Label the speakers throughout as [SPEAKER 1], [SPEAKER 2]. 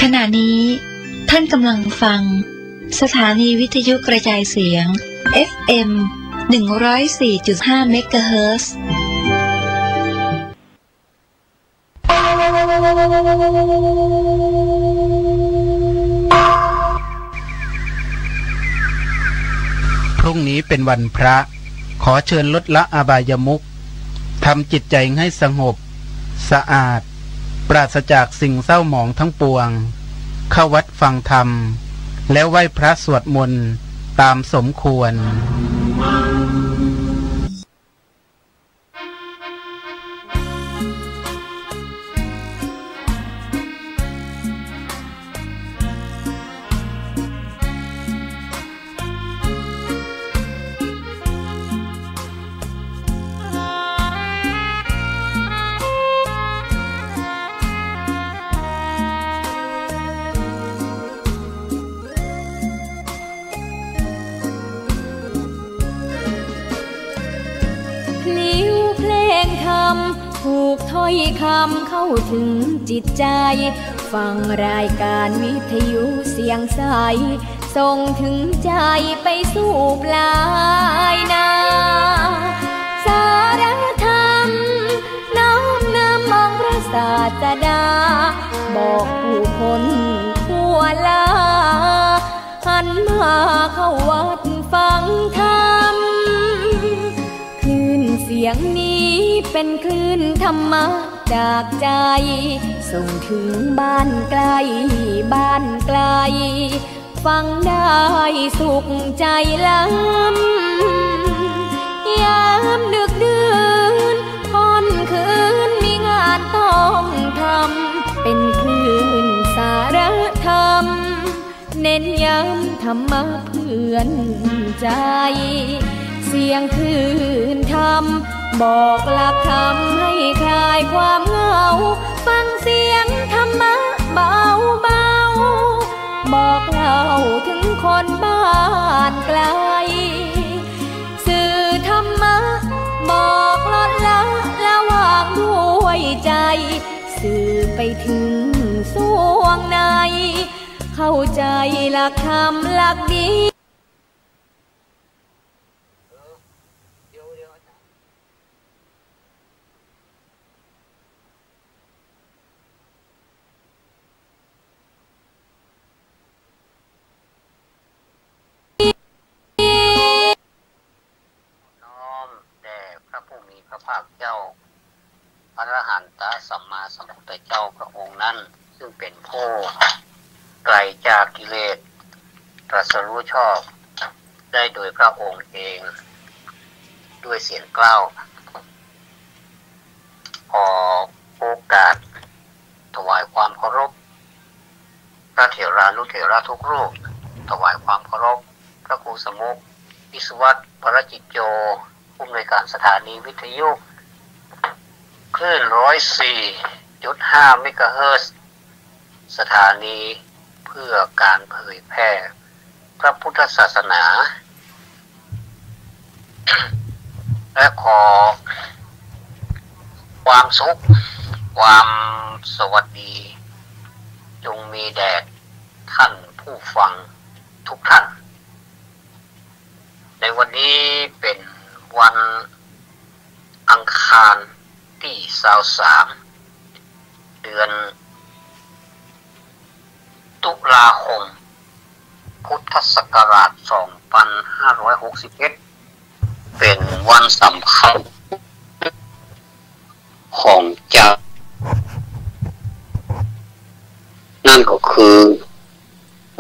[SPEAKER 1] ขณะนี้ท่านกำลังฟังสถานีวิทยุกระจายเสียง FM 104.5 เมกะเฮิรตซ์
[SPEAKER 2] พรุ่งนี้เป็นวันพระขอเชิญลดละอบายมุขทำจิตใจให้สงบสะอาดปราศจากสิ่งเศร้าหมองทั้งปวงเข้าวัดฟังธรรมแล้วไหว้พระสวดมนต์ตามสมควร
[SPEAKER 3] ถูกถ้อยคำเข้าถึงจิตใจฟังรายการวิทยุเสียงใสส่งถึงใจไปสู่ปลายนาสารธรรมน้อมนำมองพระศาสดาบอกผู้คนทั่วลาหันมาเข้าวัดฟังธรรมคลื่นเสียงนี้เป็นคลื่นธรรมะจากใจส่งถึงบ้านไกลบ้านไกลฟังได้สุขใจล้ำยามดึกดื่นค่ำคืนมีงานต้องทำเป็นคลื่นสารธรรมเน้นย้ำธรรมะเพื่อนใจเสียงคลื่นธรรมบอกหลักธรรมให้คลายความเหงาฟังเสียงธรรมะเบาเบาบอกเล่าถึงคนบ้านไกลสื่อธรรมะบอกลดละละวางด้วยใจสื่อไปถึงสวงในเข้าใจหลักธรรมหลักดี
[SPEAKER 4] พระภาคเจ้าพระอรหันตสัมมาสัมพุทธเจ้าพระองค์นั้นซึ่งเป็นผู้ไกลจากกิเลสตรัสรู้ชอบได้โดยพระองค์เองด้วยเสียงกล้าวขอโอกาสถวายความเคารพพระเถรานุเถระทุกรูปถวายความเคารพพระครูสมุขวิศวัตรปรจิตโยผู้อำนวยการสถานีวิทยุคลื่น 104.5 เมกะเฮิรตซ์สถานีเพื่อการเผยแพร่พระพุทธศาสนา และขอความสุขความสวัสดีจงมีแด่ท่านผู้ฟังทุกท่านในวันนี้เป็นวันอังคารที่23เดือนตุลาคมพุทธศักราช2561เป็นวันสำคัญของเจ้านั่นก็คือ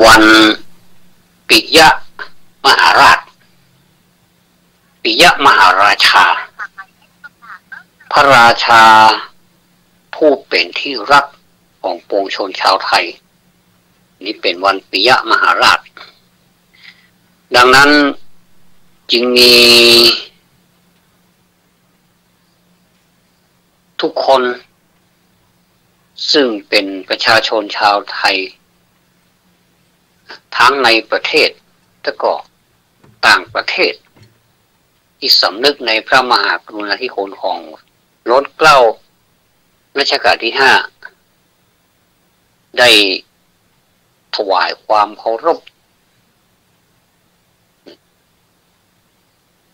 [SPEAKER 4] วันปิยมหาราชปิยมหาราชาพระราชาผู้เป็นที่รักของปวงชนชาวไทยนี่เป็นวันปิยมหาราชดังนั้นจึงมีทุกคนซึ่งเป็นประชาชนชาวไทยทั้งในประเทศและก็ต่างประเทศที่สำนึกในพระมหากรุณาธิคุณของรัชกาลที่ 5ได้ ถวายความเคารพ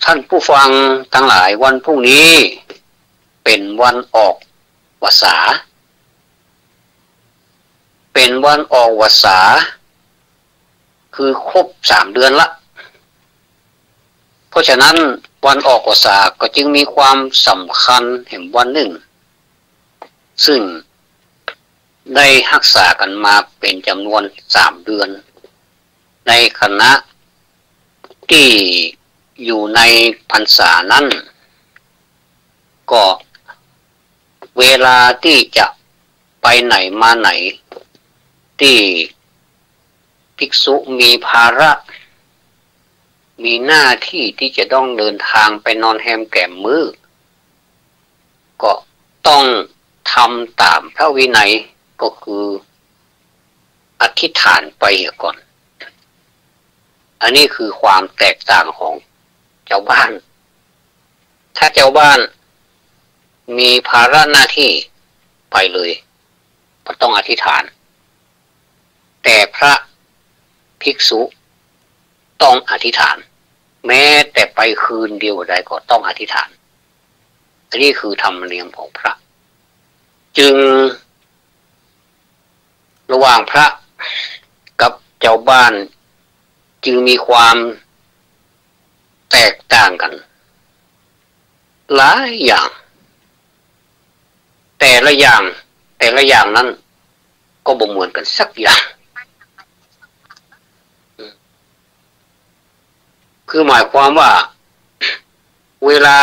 [SPEAKER 4] ท่านผู้ฟังทั้งหลายวันพรุ่งนี้เป็นวันออกพรรษาเป็นวันออกพรรษาคือครบ3 เดือนละเพราะฉะนั้นวันออกพรรษาก็จึงมีความสำคัญแห่งวันหนึ่งซึ่งได้รักษากันมาเป็นจำนวน3 เดือนในคณะที่อยู่ในพรรษานั้นก็เวลาที่จะไปไหนมาไหนที่ภิกษุมีภาระมีหน้าที่ที่จะต้องเดินทางไปนอนแฮมแก่มมื้อก็ต้องทำตามพระวินัยก็คืออธิษฐานไปก่อนอันนี้คือความแตกต่างของเจ้าบ้านถ้าเจ้าบ้านมีภาระหน้าที่ไปเลยก็ต้องอธิษฐานแต่พระภิกษุต้องอธิษฐานแม้แต่ไปคืนเดียวใดก็ต้องอธิษฐานอันนี้คือธรรมเนียมของพระจึงระหว่างพระกับเจ้าบ้านจึงมีความแตกต่างกันหลายอย่างแต่ละอย่างนั้นก็บ่เหมือนกันสักอย่างคือหมายความว่าเวลา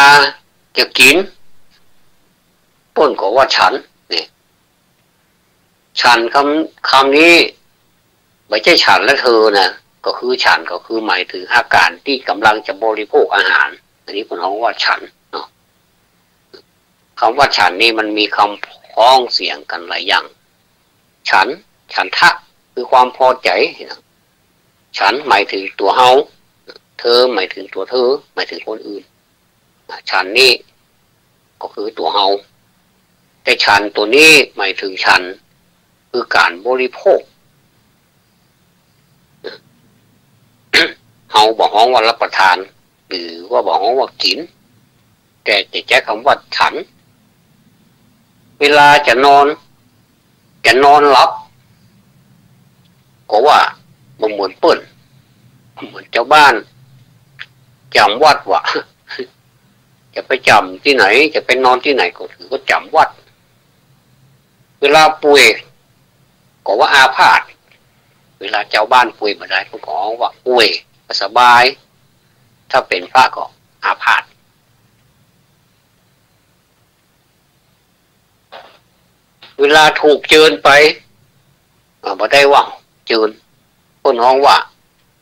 [SPEAKER 4] จะกินต้นก็ว่าฉันนี่ฉันคำนี้ไม่ใช่ฉันและเธอนะก็คือฉันก็คือหมายถึงอาการที่กำลังจะบริโภคอาหารอันนี้ผมว่าฉันเนาะคำว่าฉันนี่มันมีคำพ้องเสียงกันหลายอย่างฉันทะคือความพอใจฉันหมายถึงตัวเฮาเธอหมายถึงตัวเธอหมายถึงคนอื่นฉันนี่ก็คือตัวเฮาแต่ฉันตัวนี้หมายถึงฉันคือการบริโภคเฮาบอกฮ้องว่ารับประทานหรือว่าบอกฮ้องว่ากินแต่จะใช้คำว่าฉันเวลาจะนอนหลับก็ว่าบ่เหมือนเปิ้นเหมือนเจ้าบ้านจำวัดว่าจะไปจำที่ไหนจะไปนอนที่ไหนก็ถือว่าจำวัดเวลาป่วยก็ว่าอาพาธเวลาเจ้าบ้านป่วยมาได้ก็ขอว่าป่วยสบายถ้าเป็นพระก็อาพาธเวลาถูกเจิญไปบ่ได้ว่าเจิญคนฮ้องว่า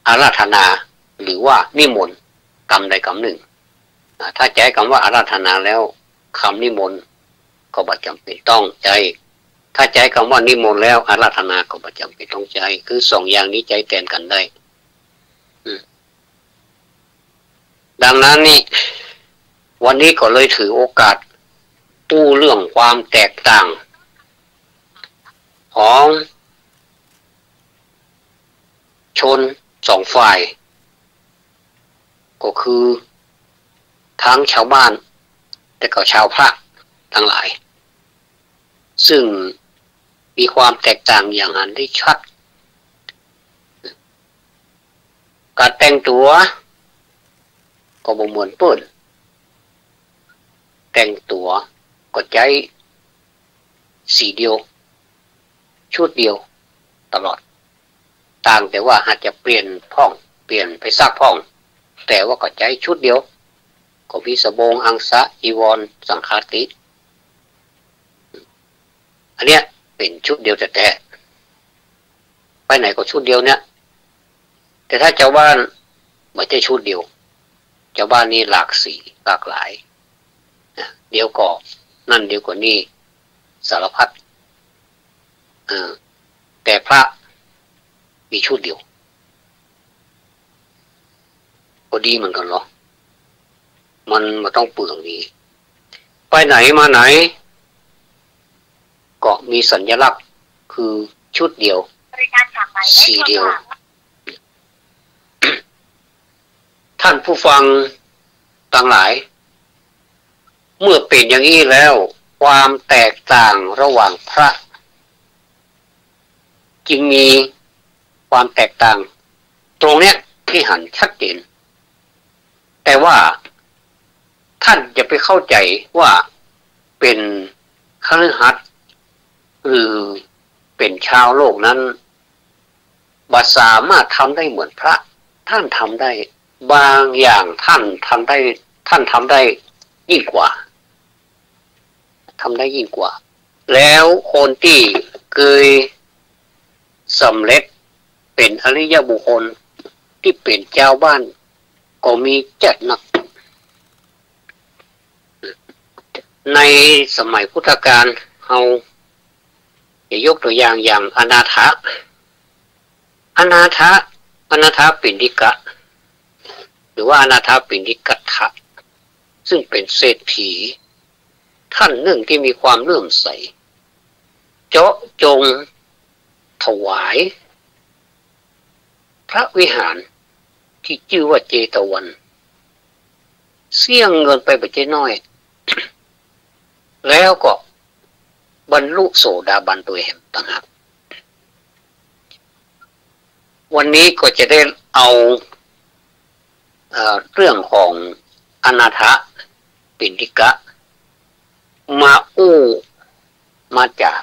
[SPEAKER 4] อาราธนาหรือว่านิมนต์กรรมใดกรรมหนึ่งถ้าใจคำว่าอาราธนาแล้วคำนิมนต์ก็บ่จำเป็นต้องใจถ้าใจคำว่านิมนต์แล้วอาราธนาก็บ่จำเป็นต้องใจคือ2 อย่างนี้ใจแทนกันได้ดังนั้นนี่วันนี้ก็เลยถือโอกาสตู้เรื่องความแตกต่างของชน2 ฝ่ายก็คือทั้งชาวบ้านแต่ก็ชาวพระทั้งหลายซึ่งมีความแตกต่างอย่างอันได้ชัดการแต่งตัวก็บ่เหมือนเปิ้นแต่งตัวก็ใช้สีเดียวชุดเดียวตลอดต่างแต่ว่าอาจจะเปลี่ยนไปซักพ่องแต่ว่าก็ใช้ชุดเดียวก็มีสบงอังสะจีวรสังฆาติอันเนี้ยเป็นชุดเดียวแต่ไปไหนก็ชุดเดียวเนี่ยแต่ถ้าเจ้าบ้านไม่ใช่ชุดเดียวเจ้าบ้านนี่หลากสีหลากหลายเดี๋ยวก็นั่นเดี๋ยวก็นี่สารพัดแต่พระมีชุดเดียวก็ดีเหมือนกันเหรอมันมาต้องเปลืองนี้ไปไหนมาไหนก็มีสัญลักษณ์คือชุดเดียว สีเดียวท่านผู้ฟังต่างหลายเมื่อเป็นอย่างนี้แล้วความแตกต่างระหว่างพระจึงมีความแตกต่างตรงเนี้ยที่หันชัดเจนแต่ว่าท่านจะไปเข้าใจว่าเป็นคฤหัสถ์หรือเป็นชาวโลกนั้นบ่สามารถทำได้เหมือนพระท่านทำได้บางอย่างท่านทำได้ยิ่งกว่าแล้วคนที่เคยสำเร็จเป็นอริยบุคคลที่เป็นเจ้าบ้านก็มีจัดหนักในสมัยพุทธกาลเราจะยกตัวอย่างอนาถปิณฑิกะหรือว่าอนาถปิณฑิกัตถะซึ่งเป็นเศรษฐีท่านหนึ่งที่มีความเลื่อมใสเจาะจงถวายพระวิหารที่ชื่อว่าเจตวันเสี่ยงเงินไปบัจเจน้อยแล้วก็บรรลุโสดาบันตัวเองต่างหากวันนี้ก็จะได้เอาเรื่องของอนาถปิณฑิกะมาจาก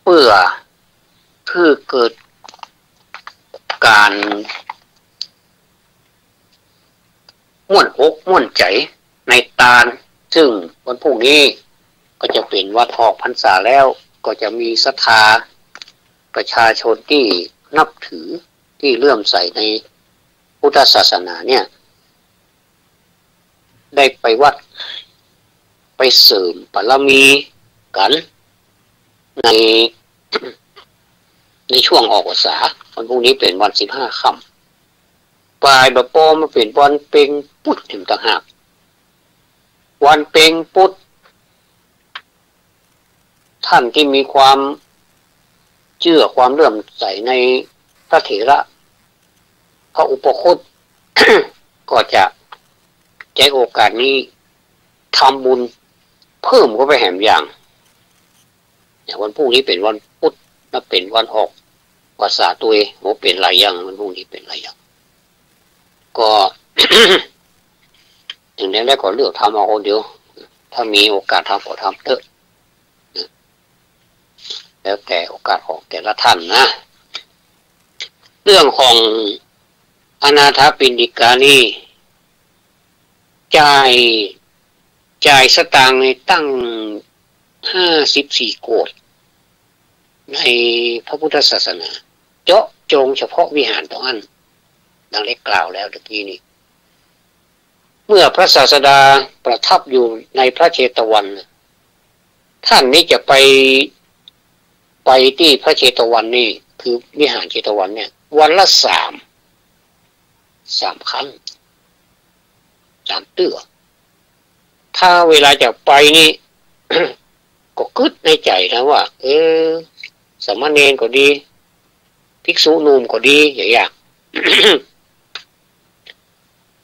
[SPEAKER 4] เพื่อเกิดการม่วนอกม่วนใจในตาลซึ่งวันพรุ่งนี้ก็จะเป็นวัดออกพรรษาแล้วก็จะมีศรัทธาประชาชนที่นับถือที่เลื่อมใสในพุทธศาสนาเนี่ยได้ไปวัดไปเสริมบารมีกันในช่วงออกพรรษาวันพรุ่งนี้เป็นวัน15 ค่ำปลายบะโปมาเป็นวันเพ็งพุธถึงต่างหากวันเพ็งพุธท่านที่มีความเชื่อความเลื่อมใสในพระเถระพระอุปคุต ก็จะใช้โอกาสนี้ทำบุญเพิ่มเข้าไปแหมอย่างวันพรุ่งนี้เป็นวันพุธและเป็นวันออกพรรษาตัวเองเป็นหลายอย่างวันพรุ่งนี้เป็นหลายอย่างก็ ถึงนั้นแล้วก็เลือกทำเอาคนเดียวถ้ามีโอกาสทำก็ทำเถอะแล้วแต่โอกาสของแต่ละท่านนะเรื่องของอนาถปิณฑิกานี่จ่ายสตางค์ในตั้ง54 โกฏในพระพุทธศาสนาเจาะจงเฉพาะวิหารตรงนั้นดังได้กล่าวแล้วตะกี้นี้เมื่อพระศาสดาประทับอยู่ในพระเชตวันท่านนี้จะไปที่พระเชตวันนี่คือวิหารเชตวันเนี่ยวันละ3 ครั้ง3 เตื้อถ้าเวลาจะไปนี่ ก็คิดในใจนะว่าสามเณรก็ดีภิกษุหนุ่มก็ดีอย่าง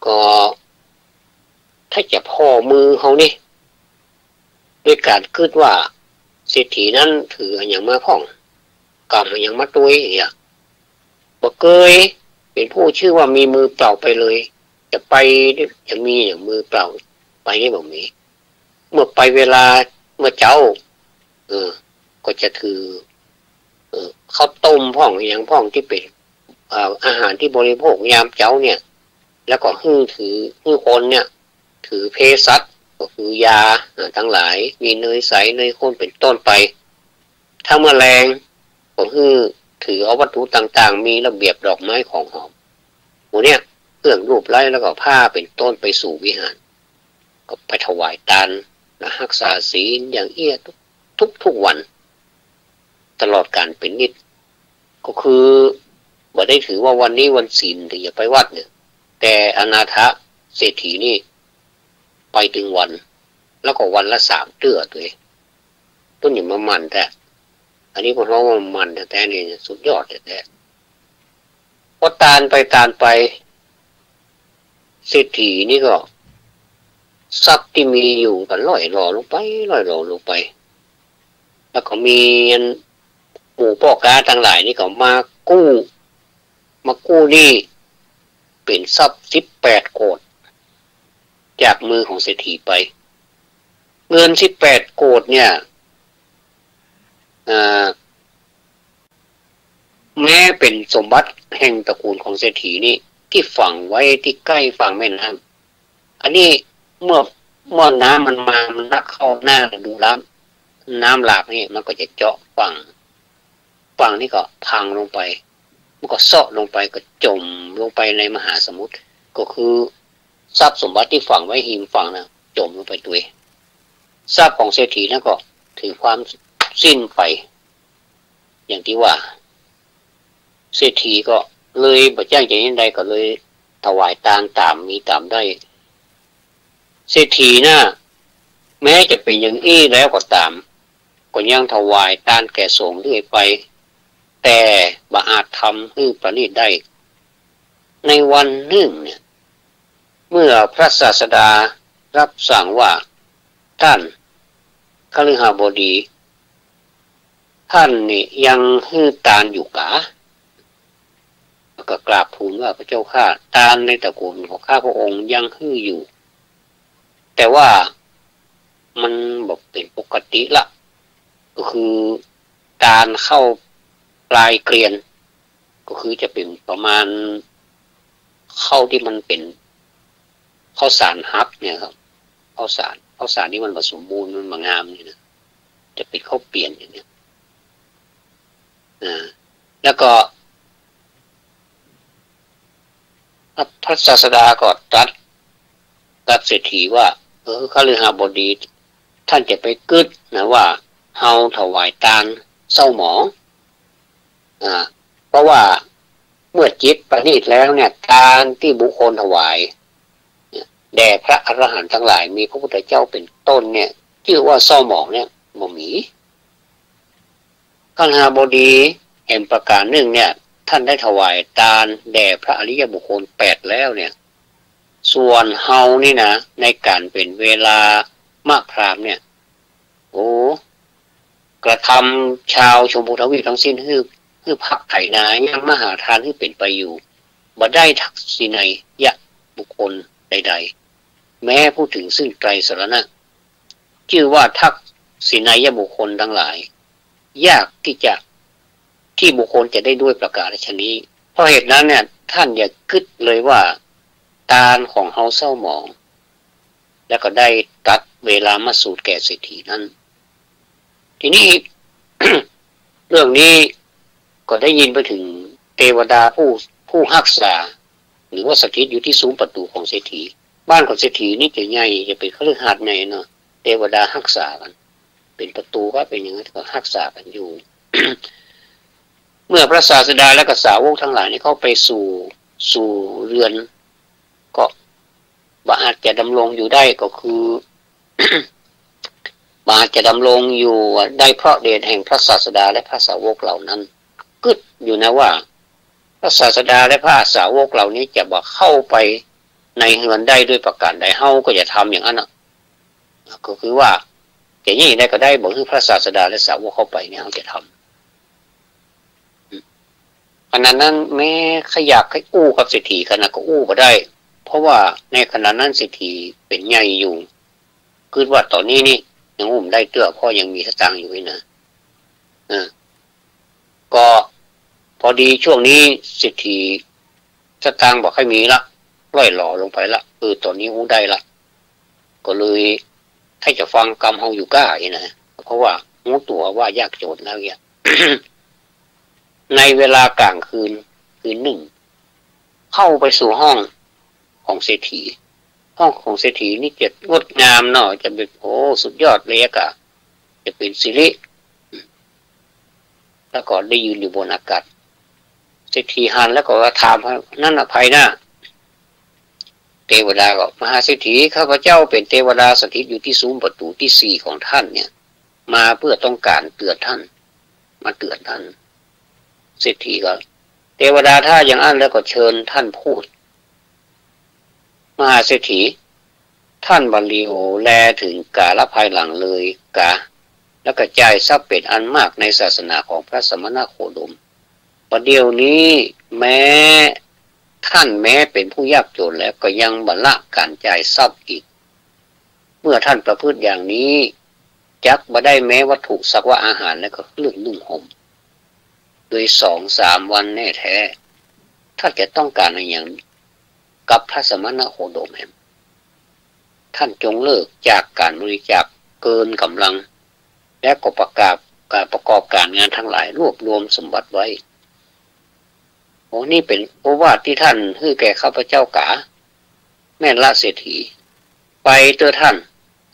[SPEAKER 4] ก็ถ้าจะพ่อมือเขานี่ด้วยการคิดว่าเศรษฐีนั้นถืออย่างมาพ่องกำอย่างมาตุ้ยอย่างบ่เคยเป็นผู้ชื่อว่ามีมือเปล่าไปเลยจะไปจะมีอย่างมือเปล่าไปนี่บ่มีเมื่อไปเวลาเมื่อเจ้าก็จะถือข้าวต้มพ่องอย่างพ่องที่เป็นอาหารที่บริโภคยามเจ้าเนี่ยแล้วก็ถือคนเนี่ยถือเภสัชก็คือยาทั้งหลายมีเนยใสเนยข้นเป็นต้นไปถ้าแมลงก็ถือเอาวัตถุต่างๆมีระเบียบดอกไม้ของหอมหมูเนี่ยเครื่องรูปไล้แล้วก็ผ้าเป็นต้นไปสู่วิหารก็ไปถวายทานและรักษาศีลอย่างเอี้ยทุกวันตลอดการเป็นนิจก็คือบ่ได้ถือว่าวันนี้วันศีลถึงจะไปวัดเนี่ยแต่อนาถเศรษฐีนี่ไปถึงวันแล้วก็วันละ3 เตื้อตัวเองต้นอย่างมันแต่ อันนี้พวกเรามันแท้ๆนี่สุดยอดแท้ๆพอตานไปเศรษฐีนี่ก็ทรัพย์ที่มีอยู่ก็ล่อยหล่อลงไปแล้วก็มีหมู่พ่อค้าทั้งหลายนี่ก็มากู้นี่เป็นทรัพย์18 โกฏจากมือของเศรษฐีไปเงิน18 โกฏเนี่ยแม้เป็นสมบัติแห่งตระกูลของเศรษฐีนี่ที่ฝังไว้ที่ใกล้ฝั่งแม่น้ำอันนี้เมื่อน้ำมันมามันนักเข้าหน้าดูน้ำหลากนี่มันก็จะเจาะฝั่งนี่ก็พังลงไปมันก็เซาะลงไปก็จมลงไปในมหาสมุทรก็คือทรัพย์สมบัติที่ฝังไว้หิมฝั่งนะจมลงไปด้วยทรัพย์ของเศรษฐีนั่นก็ถือความสิ้นไปอย่างที่ว่าเศรษฐีก็เลยบ่จ้างใจยังใดก็เลยถวายตามมีตามได้เศรษฐีน่ะแม้จะเป็นอย่างอี้แล้วก็ตามก็ยังถวายทานแก่สงฆ์เรื่อยไปแต่บ่อาจทำให้ประณีตได้ในวันหนึ่งเนี่ยเมื่อพระศาสดารับสั่งว่าท่านคฤหบดีท่านนี่ยังให้ทานอยู่กะก็กราบทูลว่าพระเจ้าข้าทานในตระกูลของข้าพระองค์ยังให้อยู่แต่ว่ามันบอกเป็นปกติละก็คือการเข้าปลายเกลียนก็คือจะเป็นประมาณเข้าที่มันเป็นข้าวสารฮับเนี่ยครับข้าวสารที่มันผสมบูรณ์มันมางามนี่นะจะเป็นข้าวเปลี่ยนอย่างนี้แล้วก็พระศาสดาก็ตรัสเศรษฐีว่าคฤหบดีท่านจะไปกึศนะว่าเฮาถวายทานเศร้าหมองเพราะว่าเมื่อจิตประณีตแล้วเนี่ยทานที่บุคคลถวายแด่พระอรหันต์ทั้งหลายมีพระพุทธเจ้าเป็นต้นเนี่ยชื่อว่าเศร้าหมองเนี่ยบ่มีคฤหบดีแห่งประการหนึ่งเนี่ยท่านได้ถวายทานแด่พระอริยบุคคล8แล้วเนี่ยส่วนเฮานี่นะในการเป็นเวลามะพรามเนี่ยกระทำชาวชมพูทวีปทั้งสิ้นคือพักไถนายังมหาทานที่เป็นไปอยู่บ่ได้ทักษินัยยะบุคคลใดๆแม้พูดถึงซึ่งไตรสรณะชื่อว่าทักษินัยยะบุคคลทั้งหลายยากที่บุคคลจะได้ด้วยประกาศชนี้เพราะเหตุนั้นเนี่ยท่านอย่าคิดเลยว่าทานของเฮาเศร้าหมองแล้วก็ได้ตัดเวลามาสูตรแก่เศรษฐีนั้นทีนี้ เรื่องนี้ก็ได้ยินไปถึงเทวดาผู้รักษาหรือว่าสถิตอยู่ที่ซุ้มประตูของเศรษฐีบ้านของเศรษฐีนี่จะใหญ่จะเป็นคฤหาสน์ใหญ่เนาะเทวดารักษากันเป็นประตูก็เป็นอย่างนั้นก็รักษากันอยู่ เมื่อพระศาสดาและกษัตริย์ทั้งหลายนี่เข้าไปสู่เรือนก็บ่อาจจะดำรงอยู่ได้ก็คือ บ่อาจจะดำรงอยู่ได้เพราะเดชแห่งพระศาสดาและพระสาวกเหล่านั้นกึศอยู่นะว่าพระศาสดาและพระสาวกเหล่านี้จะบ่เข้าไปในเรือนได้ด้วยประการใดเฮาก็จะทำอย่างนั้นก็คือว่าจะยิ่งได้ก็ได้บอกให้พระศาสดาและสาวกเข้าไปเนี่ยเฮาจะทำขณะนั้นแม้ขยักให้อู้กับเศรษฐีขณะก็อู้ก็ได้เพราะว่าในขณะนั้นเศรษฐีเป็นใหญ่อยู่คือว่าตอนนี้นี่ยังอุ้มได้เตื้อพ่อยังมีสตางค์อยู่นะก็พอดีช่วงนี้เศรษฐีสตางค์บอกให้มีละร่อยหล่อลงไปละตอนนี้อู้ได้ละก็เลยให้จะฟังกรรมเฮาอยู่ก้านะเพราะว่างูตัวว่ายากโจรแล้วเนี่ย ในเวลากลางคืนหนึ่งเข้าไปสู่ห้องของเศรษฐีห้องของเศรษฐีนี่จะงดงามเนาะจะเป็นสุดยอดเลยอะจะเป็นสิริแล้วก็ได้ยืนอยู่บนอากาศเศรษฐีหันแล้วก็ถามนั่นอภัยนะเทวดาก็มหาเศรษฐีข้าพเจ้าเป็นเทวดาสถิตอยู่ที่ซุ้มประตูที่4ของท่านเนี่ยมาเพื่อต้องการเตือนท่าน มาเตือนท่านเศรษฐีก็เทวดาถ้าอย่างนั้นแล้วก็เชิญท่านพูดมหาเศรษฐีท่านบรรลีโอแลถึงกาลภายหลังเลยกาแล้วก็จ่ายทรัพย์เป็นอันมากในศาสนาของพระสมณโคดมประเดี๋ยวนี้แม้ท่านแม้เป็นผู้ยากจนแล้วก็ยังบัลละการจ่ายทรัพย์อีกเมื่อท่านประพฤติอย่างนี้จักบ่ได้แม้วัตถุสักว่าอาหารแล้วก็เรื่องนุ่งห่มโดย2-3 วันแน่แท้ถ้าจะต้องการอะไรอย่างกับพระสมณโคดมแห่งท่านจงเลิกจากการบริจาคเกินกำลังและก็ประกาศการประกอบการงานทั้งหลายรวบรวมสมบัติไว้โอ้นี่เป็นโอวาทที่ท่านให้แก่ข้าพเจ้ากาแม่ละเศรษฐีไปเจอท่าน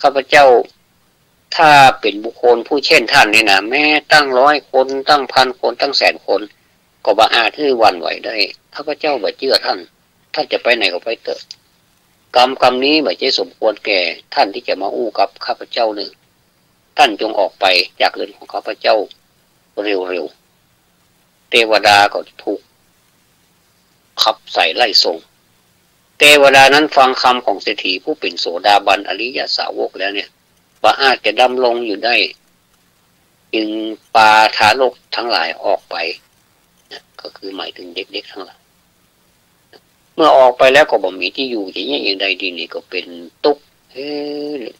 [SPEAKER 4] ข้าพเจ้าถ้าเป็นบุคคลผู้เช่นท่านเนี่ยนะแม้ตั้ง100 คนตั้ง1,000 คนตั้ง100,000 คนก็บ่อาจที่วันไหวได้ข้าพเจ้าบ่เชื่อท่านจะไปไหนก็ไปเถอะกรรมนี้ไม่ใช่สมควรแก่ท่านที่จะมาอู้กับข้าพเจ้าหนึ่งท่านจงออกไปจากเรือนของข้าพเจ้าเร็วๆเทวดาก็ถูกขับใส่ไล่ส่งเทวดานั้นฟังคำของเศรษฐีผู้เป็นโสดาบันอริยสาวกแล้วเนี่ยว่าอาจจะดำรงอยู่ได้จึงปาทารกทั้งหลายออกไปก็คือหมายถึงเด็กๆทั้งหลายเมื่อออกไปแล้วก็บ่มีที่อยู่อย่างใดดีนี่ก็เป็นทุกข์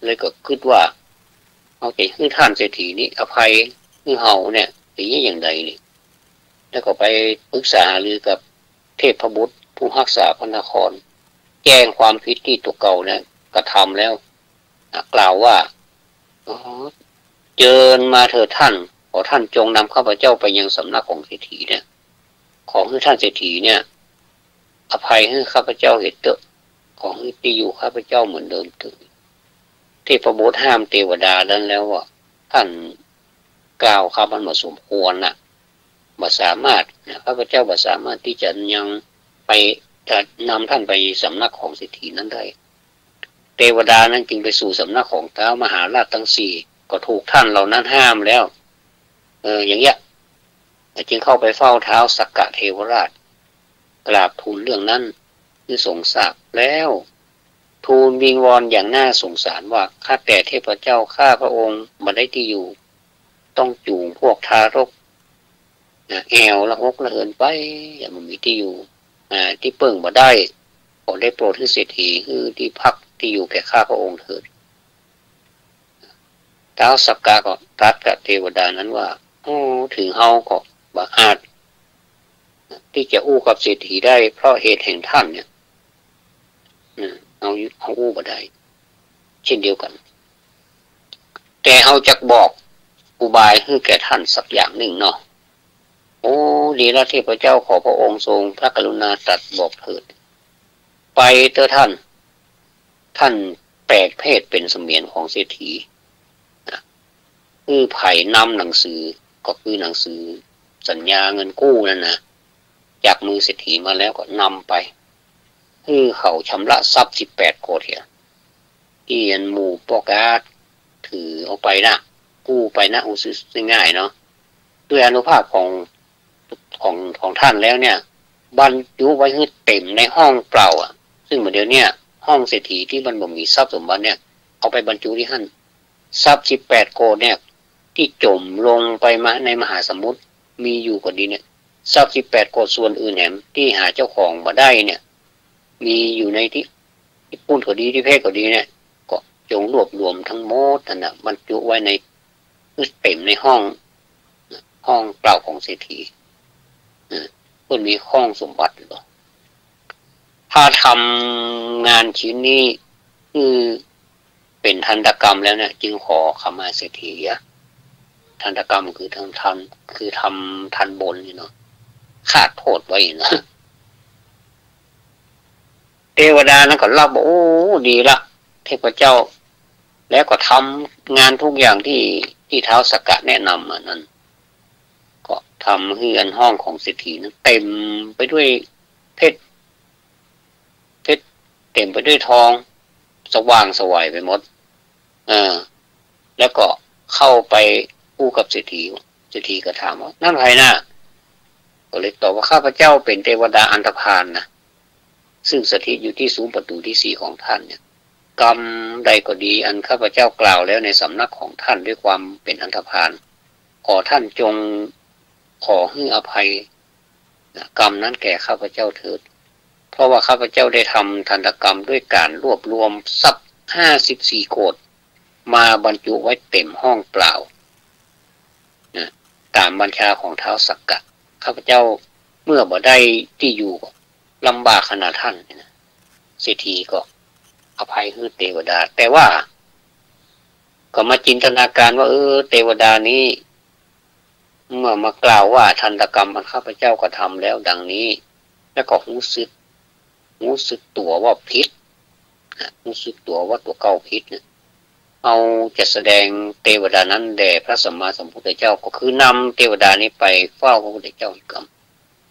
[SPEAKER 4] เลยก็คิดว่าเอาใจให้ท่านเศรษฐีนี้อภัยให้เฮาเนี่ยอย่างใดนี่แล้วก็ไปปรึกษาหรือกับเทพบุตรผู้รักษาพระนครแจ้งความผิดที่ตัวเก่าเนี่ยกระทำแล้วกล่าวว่าเจิญมาเถิดท่านขอท่านจงนำข้าพเจ้าไปยังสำนักของเศรษฐีเนี่ยขอให้ท่านเศรษฐีเนี่ยอภัยให้ข้าพเจ้าเหตุเถอะขอให้ที่อยู่ข้าพเจ้าเหมือนเดิมถึงเทพบุตรห้ามเทวดานั้นแล้วว่าท่านกล่าวคำมันสมควรน่ะบ่สามารถข้าพเจ้าบ่สามารถที่จะยังไปจะนำท่านไปสำนักของเศรษฐีนั้นได้เทวดานั้นจึงไปสู่สำนักของท้าวมหาราชทั้ง4ก็ถูกท่านเหล่านั้นห้ามแล้วอย่างเงี้ยจึงเข้าไปเฝ้าท้าวสักกะเทวราชกราบทูลเรื่องนั้นคือสงสารแล้วทูลวิงวอนอย่างน่าสงสารว่าข้าแต่เทพเจ้าข้าพระองค์มาได้ที่อยู่ต้องจูงพวกทารกแอวละหกละเหินไปอย่ามันมีที่อยู่ที่เปิ่งมาได้ขอได้โปรดให้เศรษฐีคือที่พักที่อยู่แก่ข้าพระองค์เถิดท้าวสักกะก็ตรัสกับเทวดานั้นว่าถึงเฮาก็บ่อาจที่จะอู้กับเศรษฐีได้เพราะเหตุแห่งท่านเนี่ยเอาอู้บ่ได้เช่นเดียวกันแต่เฮาจักบอกอุบายให้แก่ท่านสักอย่างหนึ่งเนาะดีละเทพเจ้าขอพระองค์ทรงพระกรุณาตรัสบอกเถิดไปเถอะท่านแปลกเพศเป็นเสมียนของเศรษฐีคือไผ่นำหนังสือก็คือหนังสือสัญญาเงินกู้นั่นนะจากมือเศรษฐีมาแล้วก็นำไปคือเขาชำระทรัพย์18 โกฏเหียที่ยันหมู่ปอกาถือเอาไปนะกู้ไปนะซื้อง่ายเนาะด้วยอนุภาพของท่านแล้วเนี่ยบรรจุไว้ให้เต็มในห้องเปล่าซึ่งเดี๋ยวนี้ห้องเศรษฐีที่มันบ่มีทรัพย์สมบัติเนี่ยเอาไปบรรจุที่ท่านทรัพย์18 โกฏเนี่ยที่จมลงไปมาในมหาสมุทรมีอยู่ก็ดีเนี่ยทรัพย์18 โกฏส่วนอื่นแหมที่หาเจ้าของมาได้เนี่ยมีอยู่ในที่ญี่ปุ่นก็ดีที่เพศก็ดีเนี่ยก็จงรวบรวมทั้งหมดนั่นน่ะบรรจุไว้ในเต็มในห้องเปล่าของเศรษฐีเพื่อมีห้องสมบัติหรือเปล่าถ้าทำงานชิ้นนี้คือเป็นทันตกรรมแล้วเนี่ยจึงขอขมาเศรษฐีทันตกรรมคือทำทันบนนี่เนาะขาดโทษไว้นะเทวดานั้นก็รับบอกดีละเทพเจ้าแล้วก็ทำงานทุกอย่างที่ท้าวสักกะแนะนำนั้นก็ทำให้อันห้องของเศรษฐีนั้นเต็มไปด้วยเพชรเต็มไปด้วยทองสว่างสวัยไปหมดแล้วก็เข้าไปอู้กับเศรษ เศรษฐีก็ถามว่านั่นใครนะก็เลยตอบว่าข้าพเจ้าเป็นเทวดาอันธพาลนะซึ่งสถิตอยู่ที่ซุ้มประตูที่4ของท่านเนี่ยกรรมใดก็ดีอันข้าพเจ้ากล่าวแล้วในสำนักของท่านด้วยความเป็นอันธพาลขอท่านจงขอให้อภัยกรรมนั้นแก่ข้าพเจ้าเถิดเพราะว่าข้าพเจ้าได้ทำทันตกรรมด้วยการรวบรวมทรัพย์54 โกฏมาบรรจุไว้เต็มห้องเปล่าตามบัญชาของท้าวสักกะข้าพเจ้าเมื่อบ่ได้ที่อยู่ลำบากขนาดท่านเศรษฐีก็อภัยให้เทวดาแต่ว่าก็มาจินตนาการว่าเทวดานี้เมื่อมากล่าวว่าทันตกรรมอันข้าพเจ้าก็ทำแล้วดังนี้แล้วก็รู้สึกตัวว่าพิษรู้สึกตัวว่าตัวเก่าพิษเอาจะแสดงเทวดานั้นแด่พระสัมมาสัมพุทธเจ้าก็คือนำเทวดานี้ไปเฝ้าพระพุทธเจ้ากรรม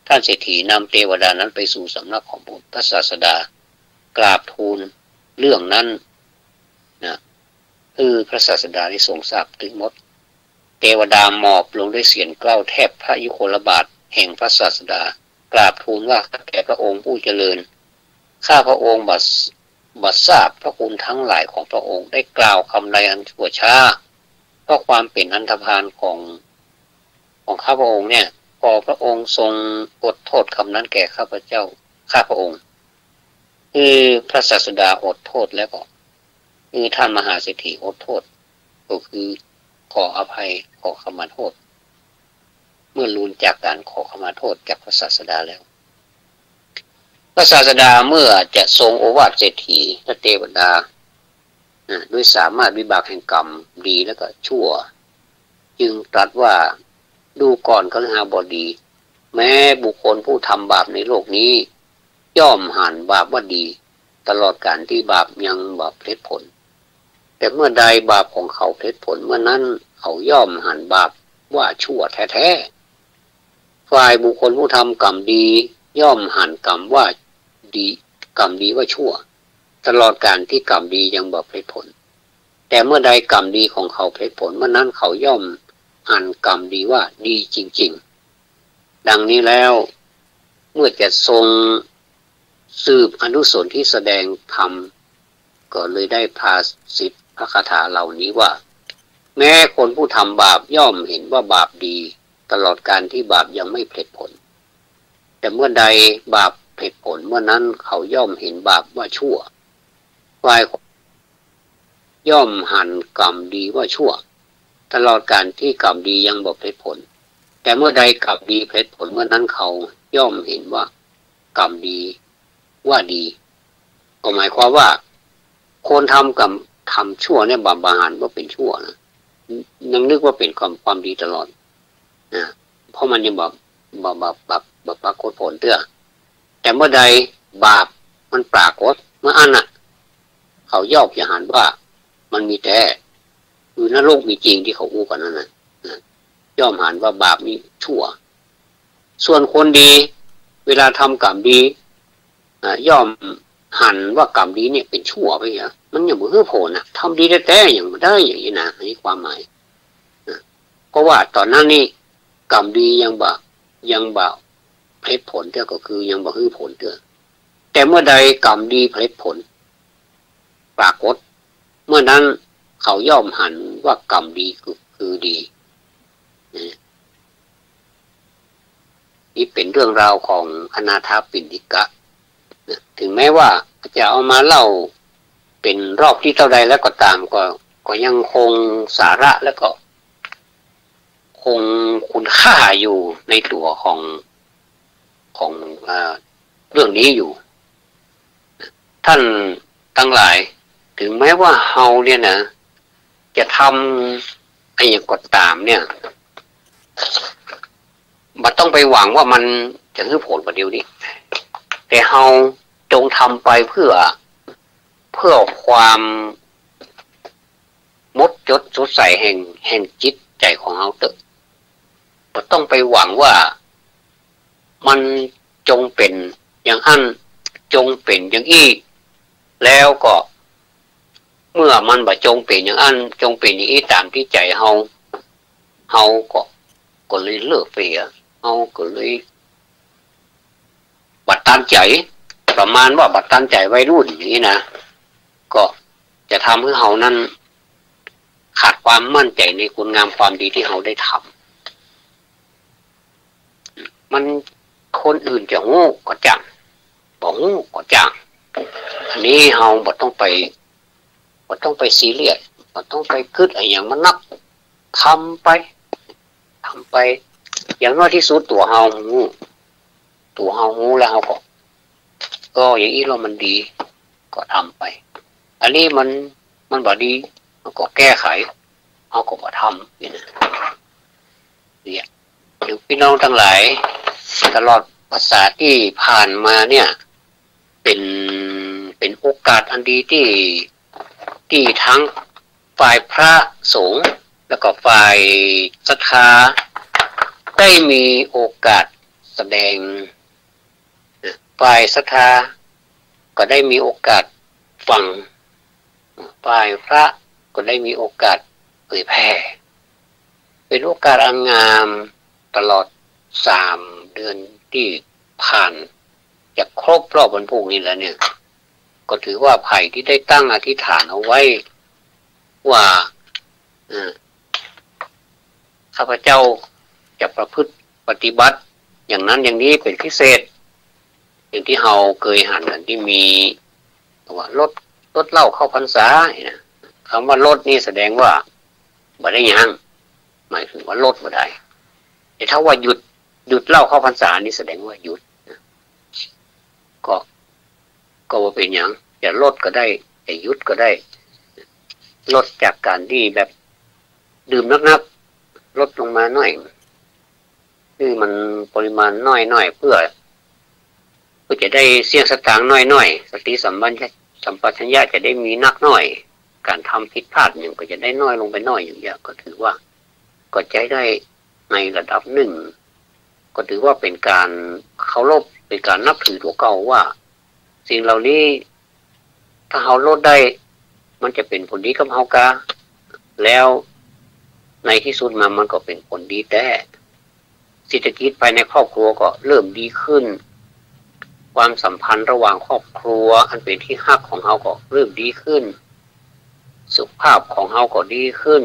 [SPEAKER 4] ท่านเศรษฐีนำเทวดานั้นไปสู่สำนักของพระศาสดากราบทูลเรื่องนั้นพระศาสดาได้ทรงทราบถึงหมดเทวดาหมอบลงด้วยเสียงกล้าวแทบพระยุคลบาทแห่งพระศาสดากราบทูลว่าแก่พระองค์ผู้เจริญข้าพระองค์บัดทราบพระคุณทั้งหลายของพระองค์ได้กล่าวคำใดอันชั่วช้าเพราะความเป็นอันธพาลของข้าพระองค์เนี่ยพอพระองค์ทรงอดโทษคำนั้นแก่ข้าพระเจ้าข้าพระองค์พระศาสดาอดโทษแล้วก็ท่านมหาเศรษฐีอดโทษก็คือขออภัยขอขมาโทษเมื่อลุนจากการขอขมาโทษจากพระศาสดาแล้วพระศาสดาเมื่อจะทรงโอวาทเศรษฐีและเทวดาด้วยสามารถวิบากแห่งกรรมดีแล้วก็ชั่วจึงตรัสว่าดูก่อนคฤหบดีแม้บุคคลผู้ทำบาปในโลกนี้ย่อมหันบาปว่าดีตลอดการที่บาปยังบาปเพลิดผลแต่เมื่อใดบาปของเขาเพลิดผลเมื่อนั้นเขาย่อมหันบาปว่าชั่วแท้ๆฝ่ายบุคคลผู้ทำกรรมดีย่อมหันกรรมว่าดีกรรมดีว่าชั่วตลอดการที่กรรมดียังบาปเพลิดผลแต่เมื่อใดกรรมดีของเขาเพลิดผลเมื่อนั้นเขาย่อมหันกรรมดีว่าดีจริงๆดังนี้แล้วเมื่อจะทรงสืบอนุสนที่แสดงธรรมก็เลยได้ภาษิตพระคาถาเหล่านี้ว่าแม้คนผู้ทำบาปย่อมเห็นว่าบาปดีตลอดการที่บาปยังไม่เพลิดผลแต่เมื่อใดบาปเพลิดผลเมื่อนั้นเขาย่อมเห็นบาปว่าชั่วฝ่ายย่อมหันกรรมดีว่าชั่วตลอดการที่กรรมดียังบ่เพลิดผลแต่เมื่อใดกรรมดีเพลิดผลเมื่อนั้นเขาย่อมเห็นว่ากรรมดีว่าดีก็หมายความว่าคนทำชั่วเนี่ยบาปหันว่าเป็นชั่วนะยังนึกว่าเป็นความดีตลอดเพราะมันยังบาปปรากฏผลเตื้อแต่เมื่อใดบาปมันปรากฏเมื่ออันน่ะเขาย่อมจะหันว่ามันมีแต่คือนรกมีจริงที่เขาอู้กันนั่นนะย่อมหันว่าบาปมีชั่วส่วนคนดีเวลาทำกรรมดีย่อมหันว่ากรรมดีเนี่ยเป็นชั่วไปอย่างมันอย่างมือโผล่นะทำดีแต่อย่างไม่ได้อย่างนี้นะนี่ความหมายเพราะว่าตอนนั้นนี่กรรมดียังบาเพลิดผลเท่าก็คือยังบ่ฮื้อผลเท่าแต่เมื่อใดกรรมดีเพลิดผลปรากฏเมื่อนั้นเขาย่อมหันว่ากรรมดีคือดีนี่เป็นเรื่องราวของอนาถปิณฑิกะถึงแม้ว่าจะเอามาเล่าเป็นรอบที่เท่าใดแล้วก็ตามก็ยังคงสาระแล้วก็คงคุณค่าอยู่ในตัวของเรื่องนี้อยู่ท่านทั้งหลายถึงแม้ว่าเฮาเนี่ยนะจะทำอะไรอย่างก็ตามเนี่ยมันต้องไปหวังว่ามันจะให้ผลประเดี๋ยวนี้แต่เฮาจงทำไปเพื่อความมดจดสดใสแห่งจิตใจของเฮาเถอะมันต้องไปหวังว่ามันจงเป็นอย่างอันจงเป็นอย่างอี้แล้วก็เมื่อมันบ่จงเป็นอย่างอันจงเป็นอย่างอี้ตามที่ใจเฮาก็ ก็เลยเลิกไปเอาก็เลยบัดตันใจประมาณว่าบัดตันใจวัยรุ่นอย่างนี้นะก็จะทำให้เรานั้นขาดความมั่นใจในคุณงามความดีที่เราได้ทำมันคนอื่นจะโง่ก็จังบอกโง่ก็จังอันนี้เราบ่ต้องไปซีเรียสบ่ต้องไปคิดอะไรอย่างมันนักทำไปอย่างน้อยที่สุดตัวเราหูแล้วเราก็อย่างนี้เรามันดีก็ทำไปอันนี้มันบ่ดีเราก็แก้ไขเราก็บ่ทำเนี่ยอย่างพี่น้องทั้งหลายตลอดภาษาที่ผ่านมาเนี่ยเป็นโอกาสอันดีที่ทั้งฝ่ายพระสงฆ์แล้วก็ฝ่ายศรัทธาได้มีโอกาสแสดงฝ่ายศรัทธาก็ได้มีโอกาสฟังฝ่ายพระก็ได้มีโอกาสเผยแผ่เป็นโอกาสอันงามตลอด3 เดือนที่ผ่านจะครบรอบวันพรุ่งนี้แล้วเนี่ยก็ถือว่าไผ่ที่ได้ตั้งอธิษฐานเอาไว้ว่าข้าพเจ้าจะประพฤติปฏิบัติอย่างนั้นอย่างนี้เป็นพิเศษอย่างที่เราเคยหันกันที่มีว่าลดเหล้าเข้าพรรษาคำว่าลดนี่แสดงว่าบ่ได้ยังหมายถึงว่าลดบ่ได้แต่ถ้าว่าหยุดเหล้าเข้าพรรษานี่แสดงว่าหยุดก็ว่าเป็นอย่างจะลดก็ได้จะหยุดก็ได้ลดจากการที่แบบดื่มนักลดลงมาหน่อยคือมันปริมาณน้อยเพื่อจะได้เสี่ยงสตางค์น้อยสติสัมปชัญญะจะได้มีนักน้อยการทำผิดพลาดอย่างก็จะได้น้อยลงไปน้อยอย่างเงี้ยก็ถือว่าก็ใจได้ในระดับหนึ่งก็ถือว่าเป็นการเคารพเป็นการนับถือตัวเก่าว่าสิ่งเหล่านี้ถ้าเราลดได้มันจะเป็นผลดีกับเรากาแล้วในที่สุดมันก็เป็นผลดีแต่เศรษฐกิจภายในครอบครัวก็เริ่มดีขึ้นความสัมพันธ์ระหว่างครอบครัวอันเป็นที่ฮักของเราก็เริ่มดีขึ้นสุขภาพของเราก็ดีขึ้น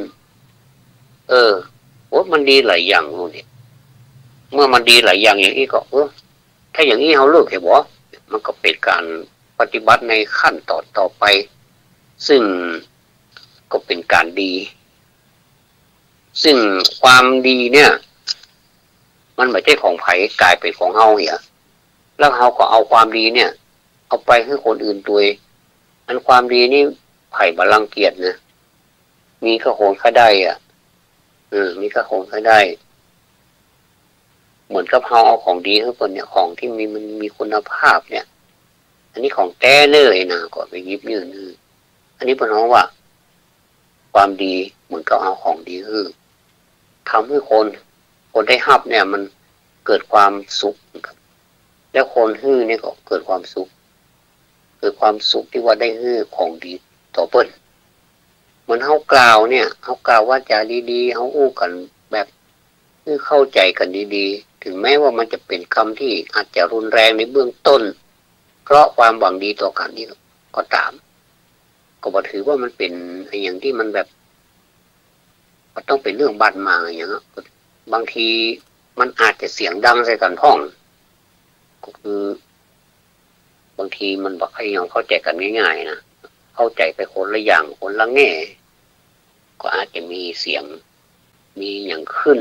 [SPEAKER 4] มันดีหลายอย่างเลยเมื่อมันดีหลายอย่างอย่างนี้ก็ถ้าอย่างนี้เราเลิกเหรอมันก็เป็นการปฏิบัติในขั้นต่อไปซึ่งก็เป็นการดีซึ่งความดีเนี่ยมันไม่ใช่ของไผ่กลายเป็นของเฮาเนี่ยแล้วเฮาก็เอาความดีเนี่ยเอาไปให้คนอื่นด้วยอันความดีนี่ไผ่บาลังเกียรตินะมีข้าโหนข้าได้มีข้าโหนข้าได้เหมือนกับเฮาเอาของดีให้คนเนี่ยของที่มันมีคุณภาพเนี่ยอันนี้ของแท้เลยนะก็ไปยิบยืนอันนี้เป็นเพราะว่าความดีเหมือนกับเอาของดีทำให้คนได้ฮับเนี่ยมันเกิดความสุขแล้วคนเนี่ยก็เกิดความสุขที่ว่าได้ของดีต่อเปิ้ลเหมือนเฮากล่าวเนี่ยเฮากล่าวว่าจาดีๆเฮาอู้กันแบบเข้าใจกันดีๆถึงแม้ว่ามันจะเป็นคำที่อาจจะรุนแรงในเบื้องต้นเพราะความหวังดีต่อกันนี่ก็ตามก็บ่ถือว่ามันเป็นอย่างที่มันแบบมันต้องเป็นเรื่องบาดหมางอย่างเงี้ยบางทีมันอาจจะเสียงดังใส่กันพ้องก็คือบางทีมันบอกให้ยังเข้าใจกันง่ายๆนะเข้าใจไปคนละอย่างคนละแง่ก็อาจจะมีเสียงมีอย่างขึ้น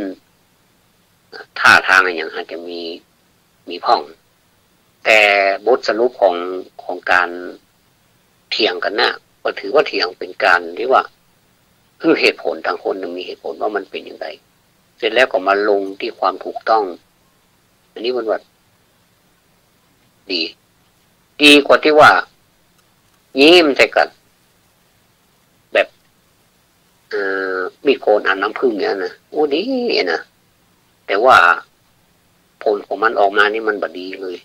[SPEAKER 4] ท่าทางอย่างอาจจะมีพ้องแต่บทสรุปของการเถียงกันนะก็ถือว่าเถียงเป็นการที่ว่าคือเหตุผลทางคนหนึ่งมีเหตุผลว่ามันเป็นอย่างไรเสร็จแล้วก็มาลงที่ความถูกต้องอันนี้มันว่าดีกว่าที่ว่ายิ้มใส่กันแบบมีโคนอันน้ำผึ้งเนี่ยนะโอ้ดีนะแต่ว่าผลของมันออกมานี่มันบดีเลย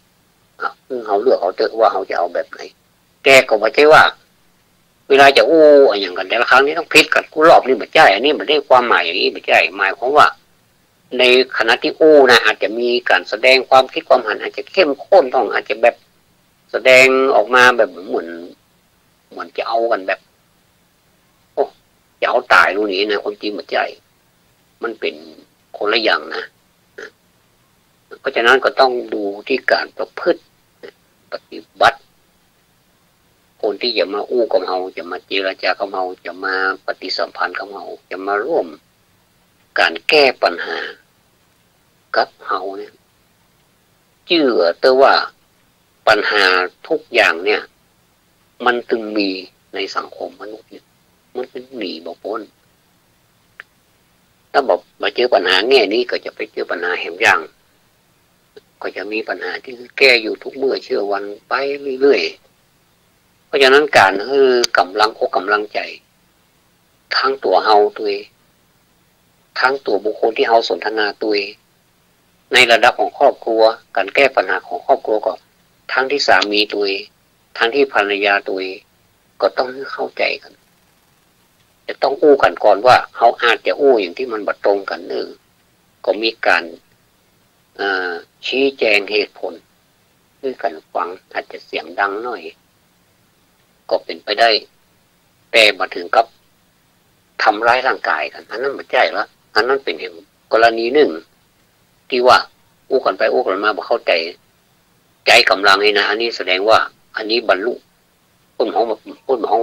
[SPEAKER 4] เขาเลือกเขาเจอว่าเขาจะเอาแบบไหนแกก็ไม่ใช่ว่าเวลาจะอย่างกันแต่ละครั้งนี้ต้องพิจกันกูรอบนี่ไม่ใช่อันนี้มันได้ความหมายอย่างนี้ไม่ใช่หมายความว่า ในขณะที่อู้นะอาจจะมีการแสดงความคิดความหันอาจจะเข้มข้นต้องอาจจะแบบแสดงออกมาแบบเหมือนจะเอากันแบบโอ้จะเอาตายรู้นี้นะความจริงมันใจมันเป็นคนละอย่างนะเพราะฉะนั้นก็ต้องดูที่การประพฤติปฏิบัติคนที่จะมาอู้กับเราจะมาเจรจากับเราจะมาปฏิสัมพันธ์กับเราจะมาร่วมการแก้ปัญหากับเราเนี่ยเชื่อเตอว่าปัญหาทุกอย่างเนี่ยมันตึงมีในสังคมมนุษย์เนี่ยมันเป็นหนีบอกพ้นถ้าบอกมาเจอปัญหาแง่นี้ก็จะไปเจอปัญหาแหมย่างก็จะมีปัญหาที่แก้อยู่ทุกเมื่อเชื่อวันไปเรื่อยๆเพราะฉะนั้นการกำลังอกกำลังใจทั้งตัวเฮาตัวทั้งตัวบุคคลที่เฮาสนทนาตัวในระดับของครอบครัวการแก้ปัญหาของครอบครัวก็ทั้งที่สามีตัวทั้งที่ภรรยาตัวก็ต้องเข้าใจกันจะต้องอู้กันก่อนว่าเขาอาจจะอู้อย่างที่มันบัดตรงกันก็มีการชี้แจงเหตุผลด้วยกันฟังอาจจะเสียงดังหน่อยก็เป็นไปได้แต่มาถึงกับทำร้ายร่างกายกันอันนั้นไม่ใช่ละอันนั้นเป็นเหตุกรณีหนึ่งที่ว่าอู้กันไปอู้กันมาบอกเข้าใจกำลังเลยนะอันนี้แสดงว่าอันนี้บรรลุพูดหมอง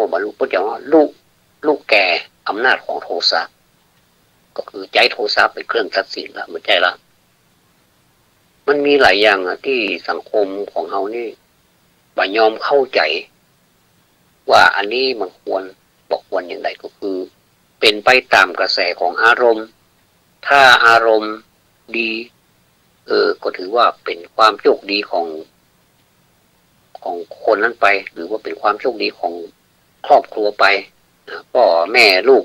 [SPEAKER 4] ว่าบรรลุพูดอย่างว่าลูกแก่อำนาจของโทสะก็คือใจโทสะเป็นเครื่องตัดสินละไม่ใช่ละมันมีหลายอย่างที่สังคมของเรานี่บ่ยอมเข้าใจว่าอันนี้มันควรบอกควรอย่างไรก็คือเป็นไปตามกระแสของอารมณ์ถ้าอารมณ์ดีก็ถือว่าเป็นความโชคดีของคนนั้นไปหรือว่าเป็นความโชคดีของครอบครัวไปพ่อแม่ลูก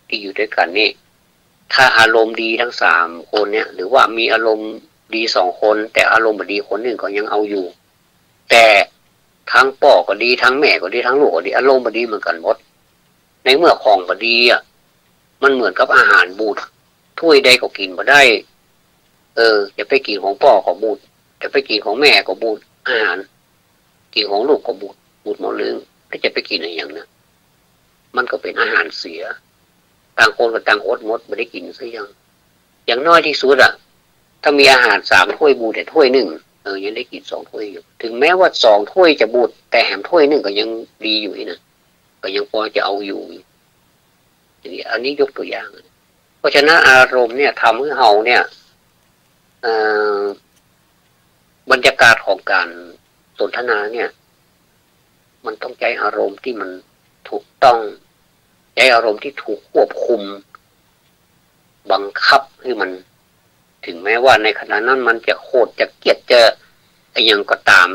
[SPEAKER 4] ที่อยู่ด้วยกันนี่ถ้าอารมณ์ดีทั้ง3คนเนี่ยหรือว่ามีอารมณ์ดี2คนแต่อารมณ์ไม่ดีคนหนึ่งก็ยังเอาอยู่แต่ทั้งพ่อก็ดีทั้งแม่ก็ดีทั้งลูกก็ดีอารมณ์ไม่ดีเหมือนกันหมดในเมื่อของไม่ดีมันเหมือนกับอาหารบูดถ้วยใดก็กินมาได้จะไปกินของพ่อก็บูดจะไปกินของแม่ก็บูดอาหารกินของลูกก็บูดหมดเลยแล้วจะไปกินอะไรอย่างนั้นมันก็เป็นอาหารเสียต่างคนกับต่างอดมดไม่ได้กินซะอย่างน้อยที่สุดถ้ามีอาหาร3ถ้วยบูดแต่ถ้วย1ยังได้กิน2ถ้วยอยู่ถึงแม้ว่า2ถ้วยจะบูดแต่แหมถ้วย1ก็ยังดีอยู่นะก็ยังพอจะเอาอยู่อันนี้ยกตัวอย่างเพราะฉะนั้นอารมณ์เนี่ยทำให้เฮาเนี่ยบรรยากาศของการสนทนาเนี่ยมันต้องใช้อารมณ์ที่มันถูกต้องใช้อารมณ์ที่ถูกควบคุมบังคับให้มันถึงแม้ว่าในขณะนั้นมันจะโคตรจะเกลียดจะอะไรอย่างก็ตาม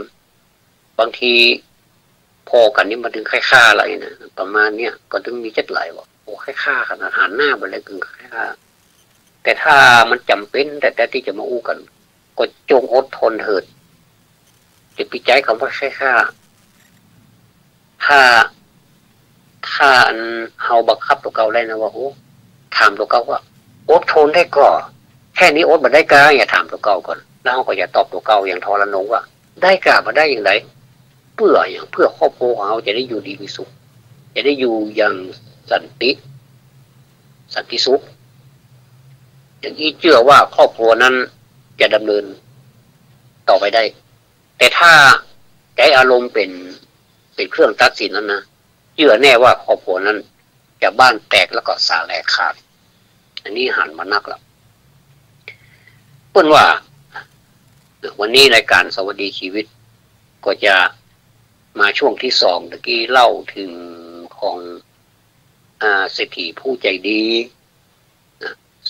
[SPEAKER 4] บางทีพอกันนี่มาถึงค่าอะไรนะประมาณเนี้ยก็ถึงมีจัดไหลว่าโอ้ค่าขนาดหันหน้าไปเลยคือค่าแต่ถ้ามันจำเป็นแต่ที่จะมาอู้กันก็จงอดทนเถิดจะพิจัยคำว่าค่าถ้าเฮาบังคับตัวเก่าได้นะว่าโอ้ถามตัวเก่าว่าอดทนได้ก็แค่นี้อดมาได้กาอย่าถามตัวเก่าก่อนแล้วเขาก็อย่าตอบตัวเก่าอย่างทรนงว่าได้กามาได้อย่างไรเพื่อครอบครัวของเราจะได้อยู่ดีมีสุขจะได้อยู่อย่างสันติสุขอย่างนี้เชื่อว่าครอบครัวนั้นจะดำเนินต่อไปได้แต่ถ้าใจอารมณ์เป็นเครื่องตัดสินนั้นนะเชื่อแน่ว่าครอบครัวนั้นจะบ้านแตกแล้วก็สาแหลกขาดอันนี้หันมานักแล้วเพื่อนว่าวันนี้รายการสวัสดีชีวิตก็จะมาช่วงที่2ตะกี้เล่าถึงของเศรษฐีผู้ใจดี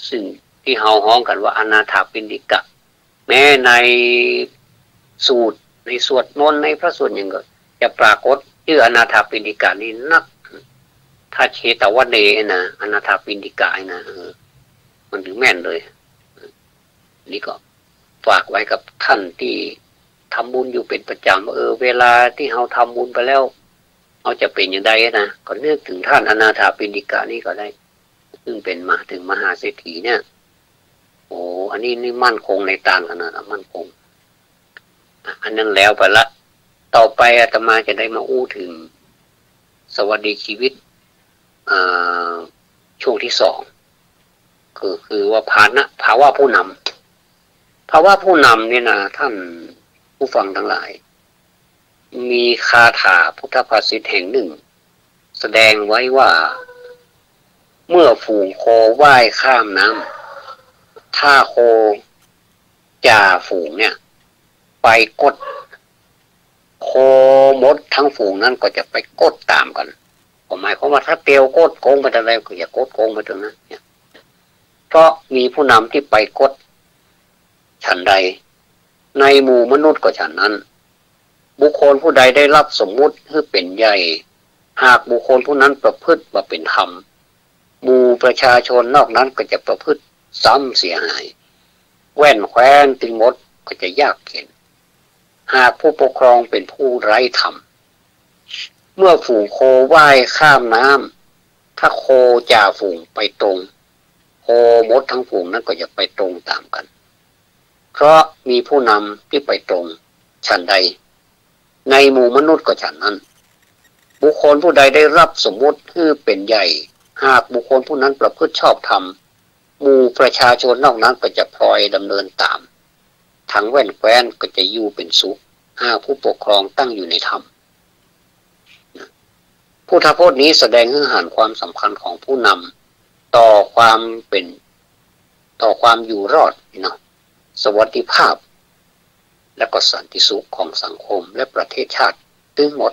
[SPEAKER 4] ซึ่งที่เฮาฮ้องกันว่าอนาถาปิณฑิกะแม้ในสูตรในสวดมนต์ในพระสูตรอย่างก็จะปรากฏชื่ออนาถาปิณฑิกะนี่นักถ้าเชตวเนนะอนาถาปิณฑิกะนะมันถึงแม่นเลยนี่ก็ฝากไว้กับท่านที่ทำบุญอยู่เป็นประจำเวลาที่เราทำบุญไปแล้วเราจะเป็นอย่างไรนะก็นึกถึงท่านอนาถาปิณฑิกะนี่ก็ได้ซึ่งเป็นมาถึงมหาเศรษฐีเนี่ย โอ้อันนี้มั่นคงในตามขนาดมั่นคงอันนั้นแล้วไปละต่อไปอาตมาจะได้มาอู้ถึงสวัสดีชีวิตช่วงที่สองคือว่าภาวะผู้นำเนี่ยนะท่านผู้ฟังทั้งหลายมีคาถาพุทธภาษิตแห่งหนึ่งแสดงไว้ว่าเมื่อฝูงโคว่ายข้ามน้ำถ้าโคจ่าฝูงเนี่ยไปกดโคมดทั้งฝูงนั้นก็จะไปกดตามกันหมายความว่าถ้าเตียวกดโกงไปอะไรก็อย่ากดโกงไปถึงนั้นเนี่ยเพราะมีผู้นำที่ไปกดฉันใดในหมู่มนุษย์ก็ฉันนั้นบุคคลผู้ใดได้รับสมมุติให้เป็นใหญ่หากบุคคลผู้นั้นประพฤติว่าเป็นธรรมหมู่ประชาชนนอกนั้นก็จะประพฤติซ้ำเสียหายแว่นแคว้นติงมดก็จะยากเข็นหากผู้ปกครองเป็นผู้ไร้ธรรมเมื่อฝูงโคว่ายข้ามน้ำถ้าโคจ่าฝูงไปตรงโคมดทั้งฝูงนั้นก็จะไปตรงตามกันเพราะมีผู้นำที่ไปตรงฉันใดในหมู่มนุษย์ก็ฉันนั้นบุคคลผู้ใดได้รับสมมุติคือเป็นใหญ่หากบุคคลผู้นั้นประพฤติชอบธรรมหมู่ประชาชนนอกนั้นก็จะพลอยดำเนินตามทั้งแว่นแคว้นก็จะอยู่เป็นสุขหากผู้ปกครองตั้งอยู่ในธรรมพุทธพจน์นี้แสดงให้เห็นความสำคัญของผู้นำต่อความอยู่รอดเนาะสวัสดิภาพและก็สันติสุขของสังคมและประเทศชาติทั้งหมด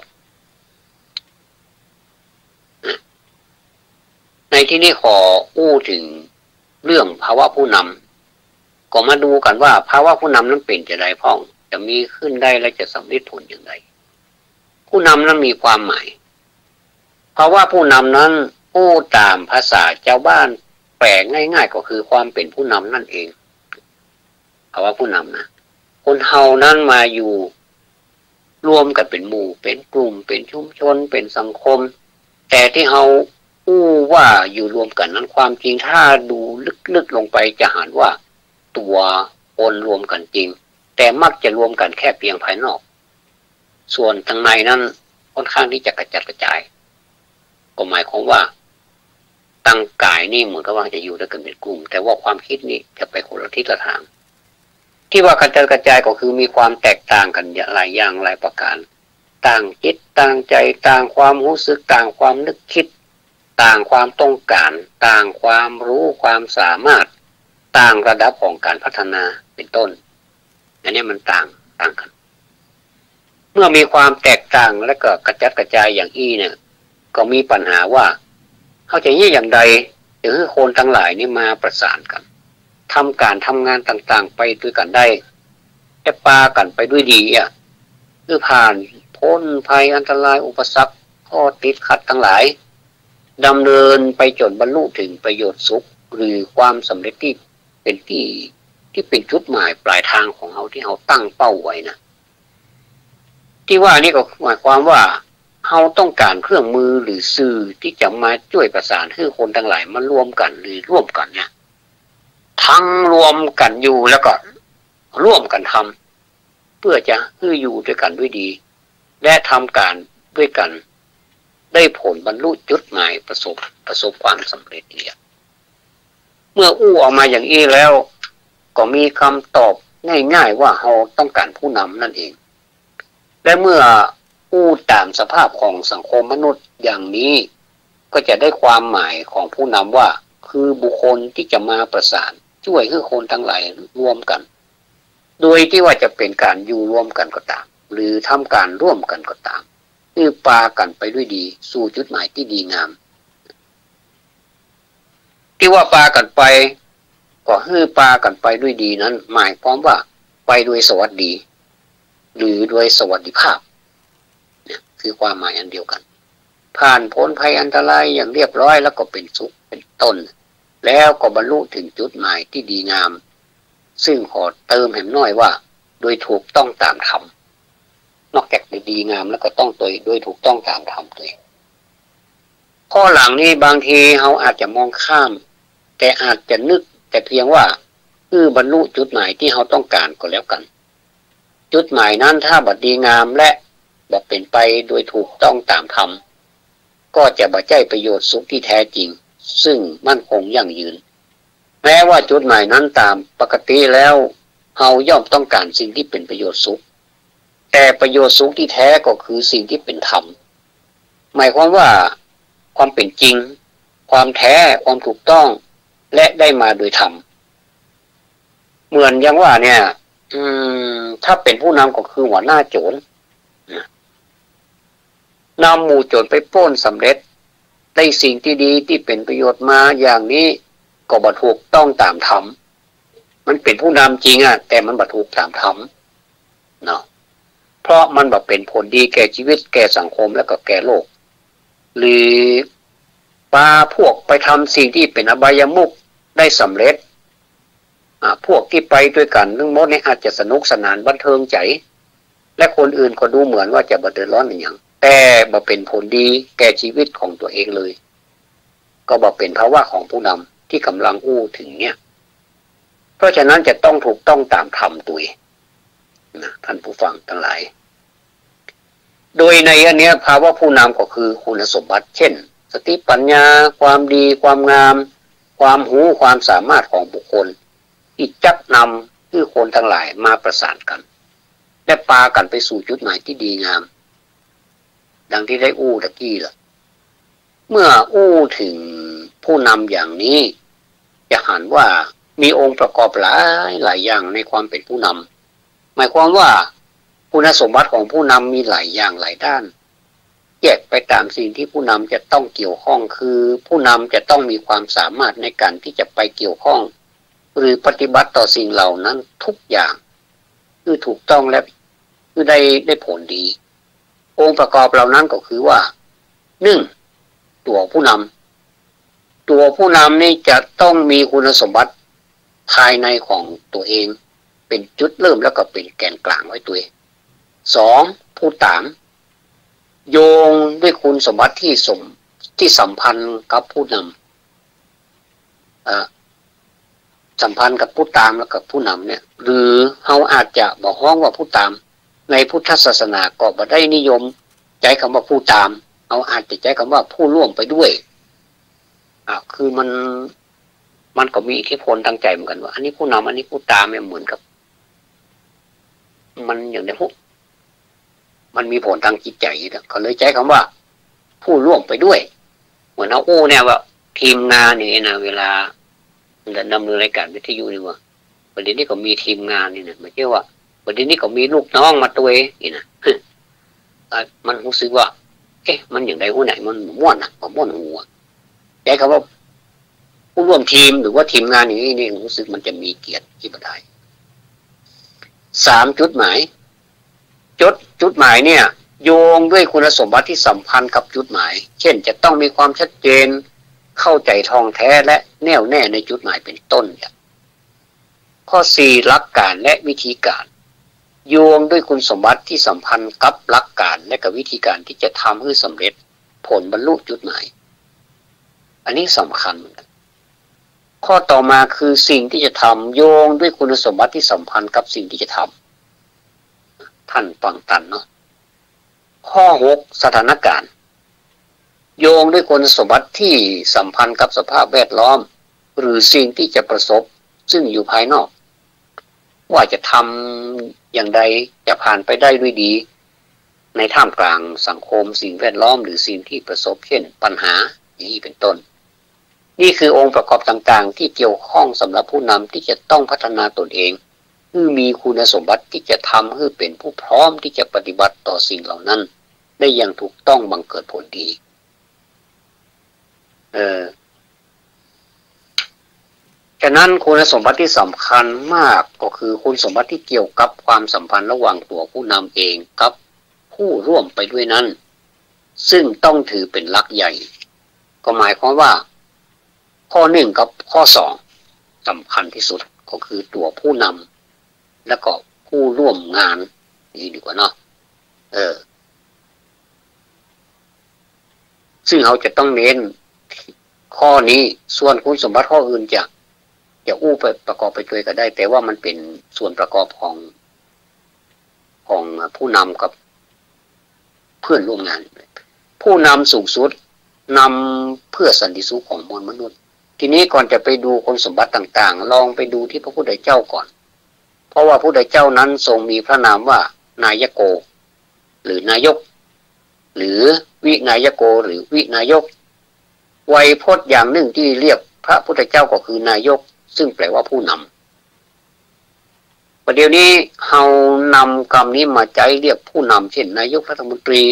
[SPEAKER 4] ในที่นี้ขออู้ถึงเรื่องภาวะผู้นำก็มาดูกันว่าภาวะผู้นำนั้นเป็นจะไรพ้องจะมีขึ้นได้และจะสำเร็จผลอย่างไรผู้นำนั้นมีความหมายภาวะผู้นำนั้นอู้ตามภาษาชาวบ้านแปลง่ายๆก็คือความเป็นผู้นำนั่นเองภาวะผู้นำนะคนเฮานั้นมาอยู่รวมกันเป็นหมู่เป็นกลุ่มเป็นชุมชนเป็นสังคมแต่ที่เฮาอู้ว่าอยู่รวมกันนั้นความจริงถ้าดูลึกๆลงไปจะเห็นว่าตัวคนรวมกันจริงแต่มักจะรวมกันแค่เพียงภายนอกส่วนทางในนั้นค่อนข้างที่จะกระจัดกระจายก็หมายความว่าตั้งกายนี่เหมือนกับว่าจะอยู่ด้วยกันเป็นกลุ่มแต่ว่าความคิดนี่จะไปคนละทิศละทางที่ว่ากระจัดกระจายก็คือมีความแตกต่างกันหลายอย่างหลายประการต่างจิตต่างใจต่างความรู้สึกต่างความนึกคิดต่างความต้องการต่างความรู้ความสามารถต่างระดับของการพัฒนาเป็นต้นอันนี้มันต่างกันเมื่อมีความแตกต่างและก็กระจัดกระจายอย่างอี้เนี่ยก็มีปัญหาว่าเขาจะยี่อย่างใดถึงให้คนทั้งหลายนี่มาประสานกันทำการทำงานต่างๆไปด้วยกันได้จะปากันไปด้วยดีคือผ่านพ้นภัยอันตรายอุปสรรคข้อติดขัดทั้งหลายดำเนินไปจนบรรลุถึงประโยชน์สุขหรือความสำเร็จที่เป็นที่เป็นจุดหมายปลายทางของเราที่เราตั้งเป้าไว้นะที่ว่านี่ก็หมายความว่าเราต้องการเครื่องมือหรือสื่อที่จะมาช่วยประสานให้คนทั้งหลายมารวมกันหรือร่วมกันเนี่ยทั้งรวมกันอยู่แล้วก็ร่วมกันทำเพื่อจะให้อยู่ด้วยกันด้วยดีและทำการด้วยกันได้ผลบรรลุจุดหมายประสบความสำเร็จเนี่ยเมื่ออู้ออกมาอย่างนี้แล้วก็มีคำตอบง่ายๆว่าเราต้องการผู้นำนั่นเองและเมื่ออู้ตามสภาพของสังคมมนุษย์อย่างนี้ก็จะได้ความหมายของผู้นำว่าคือบุคคลที่จะมาประสานช่วยให้คนทั้งหลายรวมกันโดยที่ว่าจะเป็นการอยู่ร่วมกันก็ตามหรือทำการร่วมกันก็ตามคือปากันไปด้วยดีสู่จุดหมายที่ดีงามที่ว่าปากันไปก็ให้ปากันไปด้วยดีนั้นหมายความว่าไปด้วยสวัสดีหรือด้วยสวัสดิภาพเนี่ยคือความหมายอันเดียวกันผ่านพ้นภัยอันตรายอย่างเรียบร้อยแล้วก็เป็นสุขเป็นต้นแล้วก็บรรลุถึงจุดหมายที่ดีงามซึ่งขอเติมให้น้อยว่าโดยถูกต้องตามธรรมนอกจากดีงามแล้วก็ต้องโดยถูกต้องตามธรรมด้วยข้อหลังนี้บางทีเราอาจจะมองข้ามแต่อาจจะนึกแต่เพียงว่า คือบรรลุจุดหมายที่เราต้องการก็แล้วกันจุดหมายนั้นถ้าบัดดีงามและบ่เป็นไปโดยถูกต้องตามธรรมก็จะบ่ได้ประโยชน์สุขที่แท้จริงซึ่งมั่นคงยั่งยืนแม้ว่าจุดหมายนั้นตามปกติแล้วเราย่อมต้องการสิ่งที่เป็นประโยชน์สุขแต่ประโยชน์สุขที่แท้ก็คือสิ่งที่เป็นธรรมหมายความว่าความเป็นจริงความแท้ความถูกต้องและได้มาโดยธรรมเหมือนอย่างว่าเนี่ยถ้าเป็นผู้นำก็คือหัวหน้าโจรนำหมู่โจรไปปล้นสำเร็จได้สิ่งที่ดีที่เป็นประโยชน์มาอย่างนี้ก็บ่ถูกต้องตามธรรมมันเป็นผู้นำจริงแต่มันบ่ถูกตามธรรมเนาะเพราะมันบ่เป็นผลดีแก่ชีวิตแก่สังคมและก็แก่โลกหรือปาพวกไปทำสิ่งที่เป็นอบายมุขได้สำเร็จพวกที่ไปด้วยกันทั้งหมดเนี่ยอาจจะสนุกสนานบันเทิงใจและคนอื่นก็ดูเหมือนว่าจะบ่เดือดร้อนอย่างแต่บ่เป็นผลดีแก่ชีวิตของตัวเองเลยก็บ่เป็นภาวะของผู้นำที่กำลังอู้ถึงเนี่ยเพราะฉะนั้นจะต้องถูกต้องตามธรรมตัวนะท่านผู้ฟังทั้งหลายโดยในอันเนี้ยภาวะผู้นำก็คือคุณสมบัติเช่นสติปัญญาความดีความงามความรู้ความสามารถของบุคคลที่จักนำคือคนทั้งหลายมาประสานกันและพากันไปสู่จุดหมายที่ดีงามดังที่ได้อู้ตะกี้ล่ะเมื่ออู้ถึงผู้นำอย่างนี้จะหันว่ามีองค์ประกอบหลายอย่างในความเป็นผู้นำหมายความว่าคุณสมบัติของผู้นำมีหลายอย่างหลายด้านแยกไปตามสิ่งที่ผู้นำจะต้องเกี่ยวข้องคือผู้นำจะต้องมีความสามารถในการที่จะไปเกี่ยวข้องหรือปฏิบัติต่อสิ่งเหล่านั้นทุกอย่างคือถูกต้องและคือได้ผลดีองค์ประกอบเหล่านั้นก็คือว่า1ตัวผู้นำนี่จะต้องมีคุณสมบัติภายในของตัวเองเป็นจุดเริ่มแล้วก็เป็นแกนกลางไว้ตัวเอง2ผู้ตามโยงด้วยคุณสมบัติที่สัมพันธ์กับผู้นำสัมพันธ์กับผู้ตามแล้วกับผู้นำเนี่ยหรือเราอาจจะบอกฮ้องว่าผู้ตามในพุทธศาสนาก็บ่ได้นิยมใช้คำว่าผู้ตามเอาอาจจะใช้คำว่าผู้ร่วมไปด้วยคือมันก็มีอิทธิพลทางใจเหมือนกันว่าอันนี้ผู้นำอันนี้ผู้ตามเนี่ยเหมือนกับมันอย่างในพวกมันมีผลทางจิตใจเขาเลยใช้คำว่าผู้ร่วมไปด้วยเหมือนเอาเนี่ยว่าทีมงานนี่นะเวลาดำเนินรายการวิทยุนี่ว่าประเด็นนี้ก็มีทีมงานนี่นะไม่ใช่ว่าประเด็นนี้ก็มีลูกน้องมาตัวนี่นะมันรู้สึกว่ามันอย่างไรหัวไหนมันม่วนม่วนหัวใช้คำว่าผู้ร่วมทีมหรือว่าทีมงานอย่างนี้นี่รู้สึกมันจะมีเกียรติที่บ่ได้3จุดหมายจุดหมายเนี่ยโยงด้วยคุณสมบัติที่สัมพันธ์กับจุดหมายเช่นจะต้องมีความชัดเจนเข้าใจท่องแท้และแน่วแน่ในจุดหมายเป็นต้นเนี่ยข้อ4หลักการและวิธีการโยงด้วยคุณสมบัติที่สัมพันธ์กับหลักการและกับวิธีการที่จะทำให้สำเร็จผลบรรลุจุดหมายอันนี้สำคัญเหมือนกันข้อต่อมาคือสิ่งที่จะทำโยงด้วยคุณสมบัติที่สัมพันธ์กับสิ่งที่จะทำท่านฟังตันเนาะข้อ6สถานการณ์โยงด้วยคุณสมบัติที่สัมพันธ์กับสภาพแวดล้อมหรือสิ่งที่จะประสบซึ่งอยู่ภายนอกว่าจะทำอย่างใดจะผ่านไปได้ด้วยดีในท่ามกลางสังคมสิ่งแวดล้อมหรือสิ่งที่ประสบเช่นปัญหาอย่างนี้เป็นต้นนี่คือองค์ประกอบต่างๆที่เกี่ยวข้องสำหรับผู้นำที่จะต้องพัฒนาตนเองคือมีคุณสมบัติที่จะทำให้เป็นผู้พร้อมที่จะปฏิบัติต่อสิ่งเหล่านั้นได้อย่างถูกต้องบังเกิดผลดีฉะนั้นคุณสมบัติที่สำคัญมากก็คือคุณสมบัติที่เกี่ยวกับความสัมพันธ์ระหว่างตัวผู้นำเองกับผู้ร่วมไปด้วยนั้นซึ่งต้องถือเป็นหลักใหญ่ก็หมายความว่าข้อ1กับข้อ2สำคัญที่สุดก็คือตัวผู้นำและก็ผู้ร่วมงานนี่ดีกว่าเนาะซึ่งเราจะต้องเน้นข้อนี้ส่วนคุณสมบัติข้ออื่นจะ จะอู้ไปประกอบไปด้วยก็ได้แต่ว่ามันเป็นส่วนประกอบของผู้นำกับเพื่อนร่วมงานผู้นำสูงสุดนำเพื่อสันติสุขของมวลมนุษย์ทีนี้ก่อนจะไปดูคุณสมบัติต่างๆลองไปดูที่พระพุทธเจ้าก่อนเพราะว่าพระพุทธเจ้านั้นทรงมีพระนามว่านายโกหรือนายกหรือวินายโกหรือวินายกไวยพจน์อย่างหนึ่งที่เรียกพระพุทธเจ้าก็คือนายกซึ่งแปลว่าผู้นำประเดี๋ยวนี้เฮานำคำนี้มาใช้เรียกผู้นำเช่นนายกรัฐมนตรี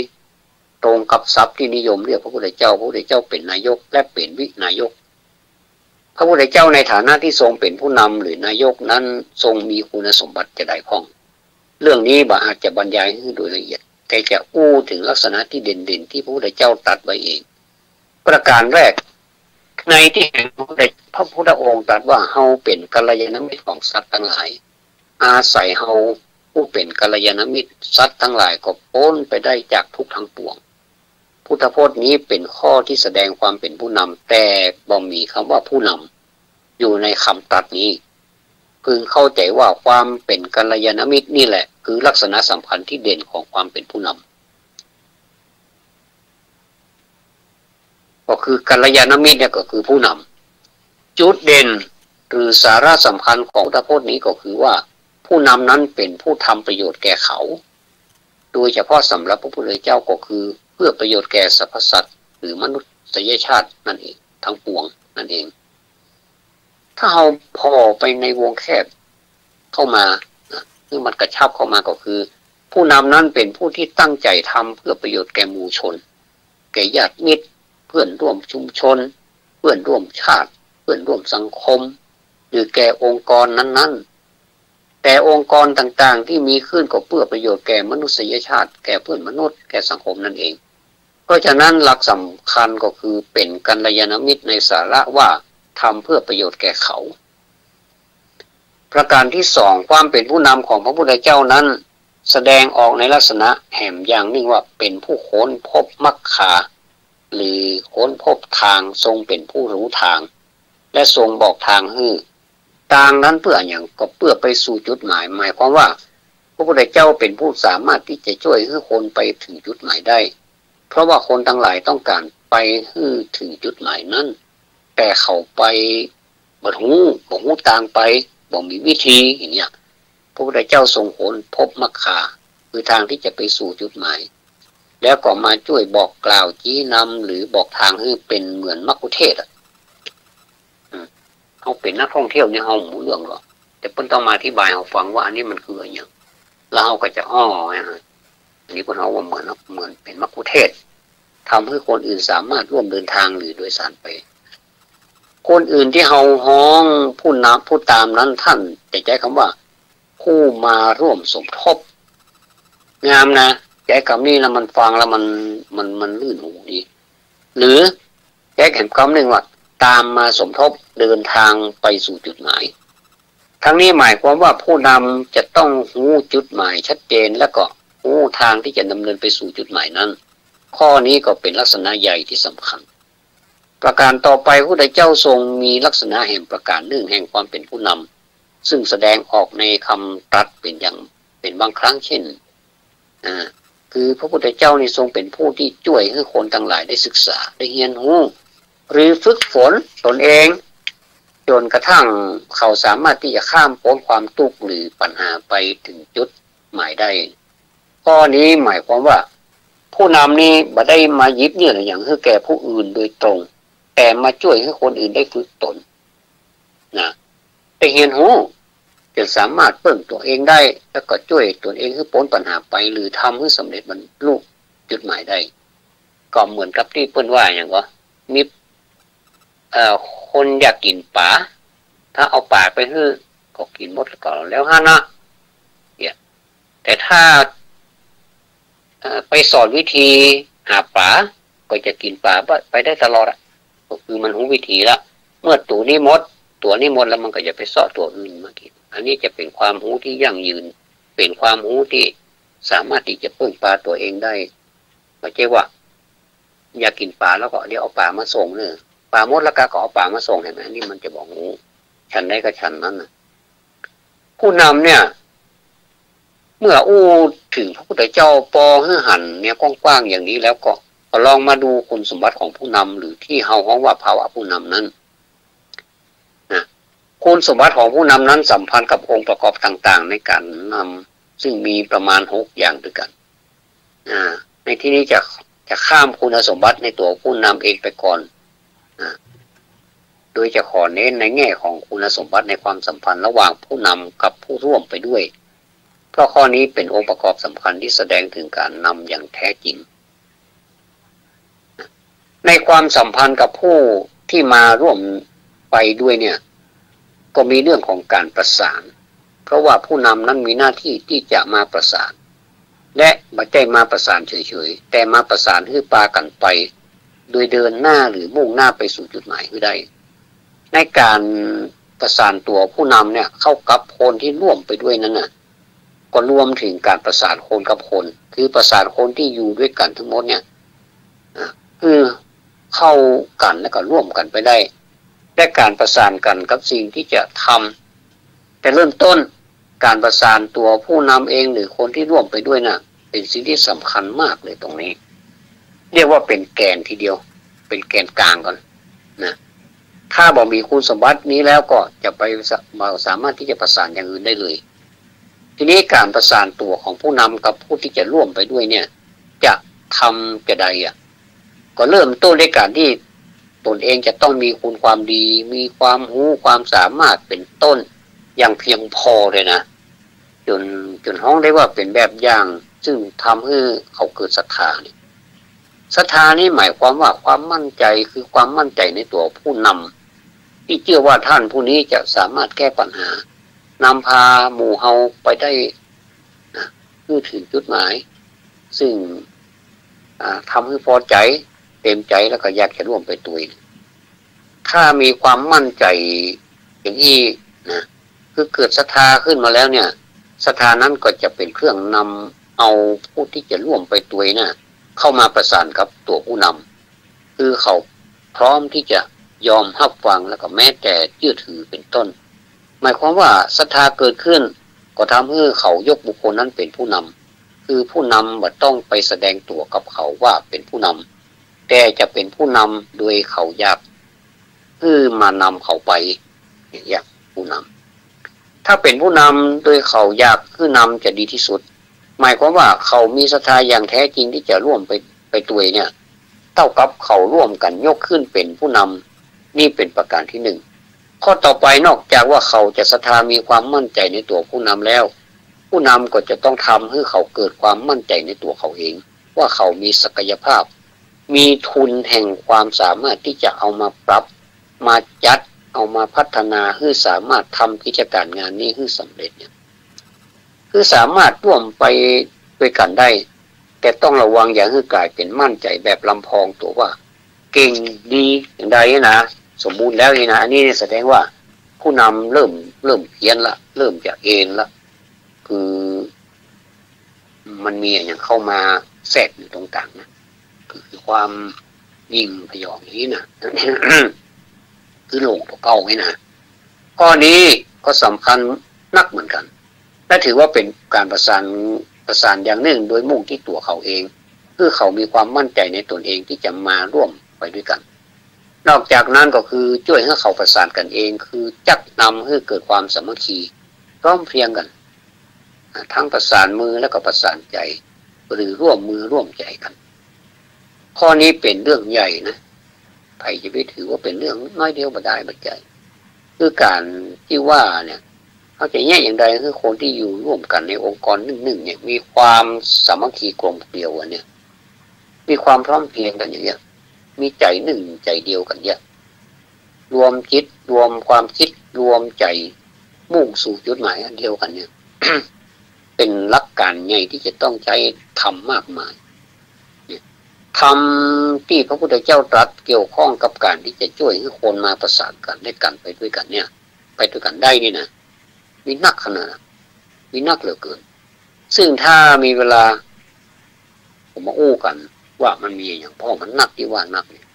[SPEAKER 4] ตรงกับศัพท์ที่นิยมเรียกพระพุทธเจ้าพระพุทธเจ้าเป็นนายกและเป็นวินายกพระพุทธเจ้าในฐานะที่ทรงเป็นผู้นำหรือนายกนั้นทรงมีคุณสมบัติจะได้พ้องเรื่องนี้บ่อาจจะบรรยายให้โดยละเอียดแต่จะอู้ถึงลักษณะที่เด่นๆที่พระพุทธเจ้าตรัสไว้เองประการแรกในที่แห่งพระพุทธองค์ตรัสว่าเฮาเป็นกัลยาณมิตรของสัตว์ทั้งหลายอาศัยเฮาผู้เป็นกัลยาณมิตรสัตว์ทั้งหลายก็พ้นไปได้จากทุกข์ทั้งปวงพุทธพจน์นี้เป็นข้อที่แสดงความเป็นผู้นำแต่บ่มีคำว่าผู้นำอยู่ในคำตรัสนี้พึงเข้าใจว่าความเป็นกัลยาณมิตรนี่แหละคือลักษณะสำคัญที่เด่นของความเป็นผู้นำก็คือกัลยาณมิตรเนี่ยก็คือผู้นำจุดเด่นหรือสาระสำคัญของพุทธพจน์นี้ก็คือว่าผู้นำนั้นเป็นผู้ทำประโยชน์แก่เขาโดยเฉพาะสำหรับพระพุทธเจ้าก็คือเพื่อประโยชน์แก่สรรพสัตว์หรือมนุษยชาตินั่นเองทั้งปวงนั่นเองถ้าเราพอไปในวงแคบเข้ามาคือมันกระชับเข้ามาก็คือผู้นำนั้นเป็นผู้ที่ตั้งใจทำเพื่อประโยชน์แก่หมู่ชนแก่ญาติมิตรเพื่อนร่วมชุมชนเพื่อนร่วมชาติเพื่อนร่วมสังคมหรือแก่องค์กรนั้นๆแต่องค์กรต่างๆที่มีขึ้นก็เพื่อประโยชน์แก่มนุษยชาติแก่เพื่อนมนุษย์แก่สังคมนั่นเองเพราะฉะนั้นหลักสำคัญก็คือเป็นกัลยาณมิตรในสาระว่าทำเพื่อประโยชน์แก่เขาประการที่สองความเป็นผู้นำของพระพุทธเจ้านั้นแสดงออกในลักษณะแห่งอย่างหนึ่งว่าเป็นผู้ค้นพบมรรคาหรือค้นพบทางทรงเป็นผู้รู้ทางและทรงบอกทางให้ทางนั้นเพื่ออย่างก็เพื่อไปสู่จุดหมายหมายความว่าพระพุทธเจ้าเป็นผู้สามารถที่จะช่วยให้คนไปถึงจุดหมายได้เพราะว่าคนทั้งหลายต้องการไปให้ถึงจุดหมายนั้นแต่เขาไปบ่หูทางไปบ่มีวิธีอย่างเงี้ยพระพุทธเจ้าทรงค้นพบมรรคาคือทางที่จะไปสู่จุดหมายแล้วก็มาช่วยบอกกล่าวชี้นำหรือบอกทางให้เป็นเหมือนมัคคุเทศก์เขาเป็นนักท่องเที่ยวเนี่ยเขาหมู่เรื่องหรอกแต่เพิ่นต้องมาอธิบายเขาฟังว่าอันนี้มันคืออะไรอย่างแล้วเขาก็จะอันนี้พวกเขาว่าเหมือนเป็นมัคคุเทศก์ทำให้คนอื่นสามารถร่วมเดินทางหรือโดยสารไปคนอื่นที่เฮาฮ้องผู้ตามนั้นท่านจะใช้คำว่าผู้มาร่วมสมทบงามนะใช้คำนี้แล้วมันฟังแล้วมันลื่นหูดีหรือใช้คำหนึ่งว่าตามมาสมทบเดินทางไปสู่จุดหมายทั้งนี้หมายความว่าผู้นำจะต้องรู้จุดหมายชัดเจนแล้วก็รู้ทางที่จะดำเนินไปสู่จุดหมายนั้นข้อนี้ก็เป็นลักษณะใหญ่ที่สำคัญประการต่อไปพระพุทธเจ้าทรงมีลักษณะแห่งประการหนึ่งแห่งความเป็นผู้นำซึ่งแสดงออกในคำตรัสเป็นบางครั้งเช่นคือพระพุทธเจ้านี่ทรงเป็นผู้ที่ช่วยให้คนทั้งหลายได้ศึกษาได้เรียนรู้หรือฝึกฝนตนเองจนกระทั่งเขาสามารถที่จะข้ามพ้นความทุกข์หรือปัญหาไปถึงจุดหมายได้ข้อนี้หมายความว่าผู้นำนี้บ่ได้มายิบเนี่ยอย่างให้แก่ผู้อื่นโดยตรงแต่มาช่วยให้คนอื่นได้ฝึกตนนะได้เรียนรู้จะสามารถเพิ่มตัวเองได้แล้วก็ช่วยตัวเองให้พ้นปัญหาไปหรือทำให้สำเร็จบรรลุจุดหมายได้ก็เหมือนกับที่เพิ่นว่าอย่างก็มีคนอยากกินปลาถ้าเอาปลาไปให้ก็กินหมดแล้วฮะนะเนี่ยแต่ถ้าไปสอนวิธีหาปลาก็จะกินปลาไปได้ตลอดก็คือมันรู้วิธีละเมื่อตัวนี้หมดแล้วมันก็จะไปสอนตัวอื่นมากินอันนี้จะเป็นความรู้ที่ยั่งยืนเป็นความรู้ที่สามารถที่จะพึ่งปลาตัวเองได้ไม่ใช่ว่าอยากกินปลาแล้วก็เดี๋ยวเอาปลามาส่งเนี่ยปลาหมดแล้วก็เอาปลามาส่งเห็นไหมนี่มันจะบอกงู ฉันได้ก็ฉันนั้นนะผู้นำเนี่ยเมื่ออู้ถึงพระพุทธเจ้าปอให้หันเนี่ยกว้างๆอย่างนี้แล้วก็ลองมาดูคุณสมบัติของผู้นำหรือที่เฮาฮ้องว่าภาวะผู้นำนั้นนะคุณสมบัติของผู้นำนั้นสัมพันธ์กับองค์ประกอบต่างๆในการนำซึ่งมีประมาณ6อย่างด้วยกันในที่นี้จะข้ามคุณสมบัติในตัวผู้นำเองไปก่อนโดยจะขอเน้นในแง่ของคุณสมบัติในความสัมพันธ์ระหว่างผู้นำกับผู้ร่วมไปด้วยเพราะข้อนี้เป็นองค์ประกอบสำคัญที่แสดงถึงการนำอย่างแท้จริงในความสัมพันธ์กับผู้ที่มาร่วมไปด้วยเนี่ยก็มีเรื่องของการประสานเพราะว่าผู้นำนั้นมีหน้าที่ที่จะมาประสานและไม่ใช่มาประสานเฉยๆแต่มาประสานให้ปากันไปโดยเดินหน้าหรือมุ่งหน้าไปสู่จุดหมายให้ได้ในการประสานตัวผู้นำเนี่ยเข้ากับคนที่ร่วมไปด้วยนั้นน่ะก็รวมถึงการประสานคนกับคนคือประสานคนที่อยู่ด้วยกันทั้งหมดเนี่ยคือเข้ากันแล้วก็ร่วมกันไปได้และการประสานกันกับสิ่งที่จะทำแต่เริ่มต้นการประสานตัวผู้นำเองหรือคนที่ร่วมไปด้วยน่ะเป็นสิ่งที่สำคัญมากเลยตรงนี้เรียกว่าเป็นแกนทีเดียวเป็นแกนกลางก่อนนะถ้าบอกมีคุณสมบัตินี้แล้วก็จะไปสามารถที่จะประสานอย่างอื่นได้เลยทีนี้การประสานตัวของผู้นำกับผู้ที่จะร่วมไปด้วยเนี่ยจะทำจะใดก็เริ่มต้นด้วยการที่ตนเองจะต้องมีคุณความดีมีความรู้ความสามารถเป็นต้นอย่างเพียงพอเลยนะจนห้องได้ว่าเป็นแบบอย่างซึ่งทำให้เขาเกิดศรัทธาศรัทธานี่หมายความว่าความมั่นใจคือความมั่นใจในตัวผู้นำที่เชื่อว่าท่านผู้นี้จะสามารถแก้ปัญหานำพาหมู่เฮาไปได้เพื่อถึงจุดหมายซึ่งทำให้พอใจเต็มใจแล้วก็อยากจะร่วมไปด้วยถ้ามีความมั่นใจอย่างนี้นะคือเกิดศรัทธาขึ้นมาแล้วเนี่ยศรัทธานั้นก็จะเป็นเครื่องนำเอาผู้ที่จะร่วมไปด้วยนะเข้ามาประสานกับตัวผู้นำคือเขาพร้อมที่จะยอมรับฟังแล้วก็แม้แต่เชื่อถือเป็นต้นหมายความว่าศรัทธาเกิดขึ้นก็ทำให้เขายกบุคคลนั้นเป็นผู้นำคือผู้นำบ่ต้องไปแสดงตัวกับเขาว่าเป็นผู้นำแต่จะเป็นผู้นำโดยเขาอยากมานำเขาไปอยากผู้นำถ้าเป็นผู้นำโดยเขาอยากนำจะดีที่สุดหมายความว่าเขามีศรัทธาอย่างแท้จริงที่จะร่วมไปด้วยเนี่ยเท่ากับเขาร่วมกันยกขึ้นเป็นผู้นำนี่เป็นประการที่หนึ่งข้อต่อไปนอกจากว่าเขาจะศรัทธามีความมั่นใจในตัวผู้นำแล้วผู้นำก็จะต้องทำให้เขาเกิดความมั่นใจในตัวเขาเองว่าเขามีศักยภาพมีทุนแห่งความสามารถที่จะเอามาปรับมาจัดเอามาพัฒนาให้สามารถทำกิจการงานนี้ให้สำเร็จเนี่ยคือสามารถร่วมไปด้วยกันได้แต่ต้องระวังอย่าให้กลายเป็นมั่นใจแบบลำพองตัวว่าเก่งดีอย่างใดนะสมบูรณ์แล้วนี่นะอันนี้แสดงว่าผู้นำเริ่มเพี้ยนละเริ่มจะเอ็นละคือมันมีอย่างเข้ามาแทรกอยู่ตรงกลางนะคือความยิงพยองอย่างนี้นะ คือหลงตัวเก่าไงนะข้อนี้ก็สำคัญนักเหมือนกันและถือว่าเป็นการประสานอย่างหนึ่งโดยมุ่งที่ตัวเขาเองคือเขามีความมั่นใจในตนเองที่จะมาร่วมไปด้วยกันนอกจากนั้นก็คือช่วยให้เขาประสานกันเองคือจักนำให้เกิดความสามัคคีพร้อมเพรียงกันทั้งประสานมือและก็ประสานใจหรือร่วมมือร่วมใจกันข้อนี้เป็นเรื่องใหญ่นะใครจะไปถือว่าเป็นเรื่องน้อยเดียวบ่ได้บ่ใจคือการที่ว่าเนี่ยเขาจะแยกอย่างใดคือคนที่อยู่ร่วมกันในองค์กรหนึ่งเนี่ยมีความสามัคคีกลมเกลียวเนี่ยมีความพร้อมเพรียงกันอย่างเงี้ยมีใจหนึ่งใจเดียวกันเนี่ยรวมคิดรวมความคิดรวมใจมุ่งสู่จุดหมายอันเดียวกันเนี่ย เป็นหลักการใหญ่ที่จะต้องใช้ทำมากมายทำที่พระพุทธเจ้าตรัสเกี่ยวข้องกับการที่จะช่วยให้คนมาประสานกันได้กันไปด้วยกันเนี่ยไปด้วยกันได้นี่นะมีนักขนาดมีนักเหลือเกินซึ่งถ้ามีเวลาผมมาอู้กันว่ามันมีอย่างพ่อมันนักที่ว่านักเนี่ย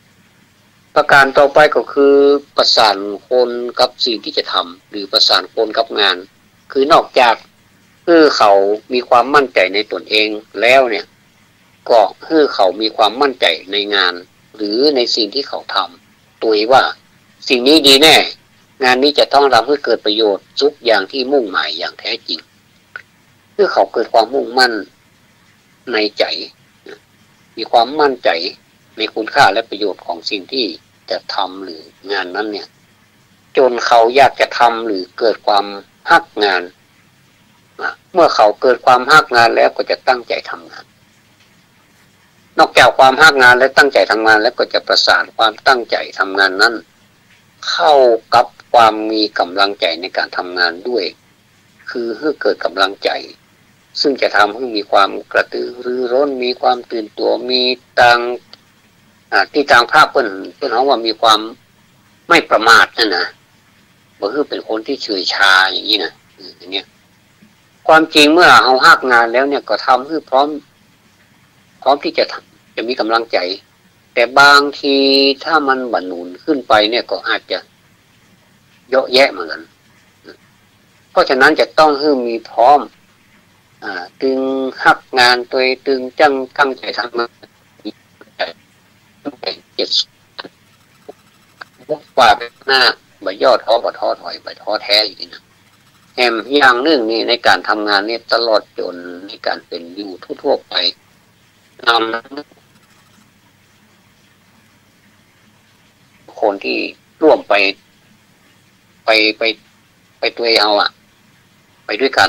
[SPEAKER 4] ประการต่อไปก็คือประสานคนกับสิ่งที่จะทำหรือประสานคนกับงานคือนอกจากเขามีความมั่นใจในตนเองแล้วเนี่ยก็เขามีความมั่นใจในงานหรือในสิ่งที่เขาทำตัวเองว่าสิ่งนี้ดีแน่งานนี้จะต้องทำให้เกิดประโยชน์ทุกอย่างที่มุ่งหมายอย่างแท้จริงเขาเกิดความมุ่งมั่นในใจมีความมั่นใจในคุณค่าและประโยชน์ของสิ่งที่จะทำหรืองานนั้นเนี่ยจนเขาอยากจะทำหรือเกิดความฮักงานเมื่อเขาเกิดความฮักงานแล้วก็จะตั้งใจทำงานนอกจากความฮักงานและตั้งใจทำงานแล้วก็จะประสานความตั้งใจทำงานนั้นเข้ากับความมีกำลังใจในการทำงานด้วยคือให้เกิดกำลังใจซึ่งจะทำให้มีความกระตือรือร้นมีความตื่นตัวมีที่ทางภาพเพิ่นเขาว่ามีความไม่ประมาทนะบ่คือเป็นคนที่เฉยชาอย่างนี้นะอย่างเงี้ยความจริงเมื่อเอาฮักงานแล้วเนี่ยก็ทำให้พร้อมที่จะมีกำลังใจแต่บางทีถ้ามันบั่นหนุนขึ้นไปเนี่ยก็อาจจะเยอะแยะเหมือนกันเพราะฉะนั้นจะต้องให้มีพร้อมตึงฮักงานตัวตึงตั้งใจทำงานเจ็ดว่าไปหน้าใบยอดท้อบ่ท้อถอยใบท้อแท้อยู่นี่นะแอมอย่างหนึ่งนี่ในการทำงานนี่ตลอดจนในการเป็นอยู่ทั่วไปนำคนที่ร่วมไปตัวเอาไปด้วยกัน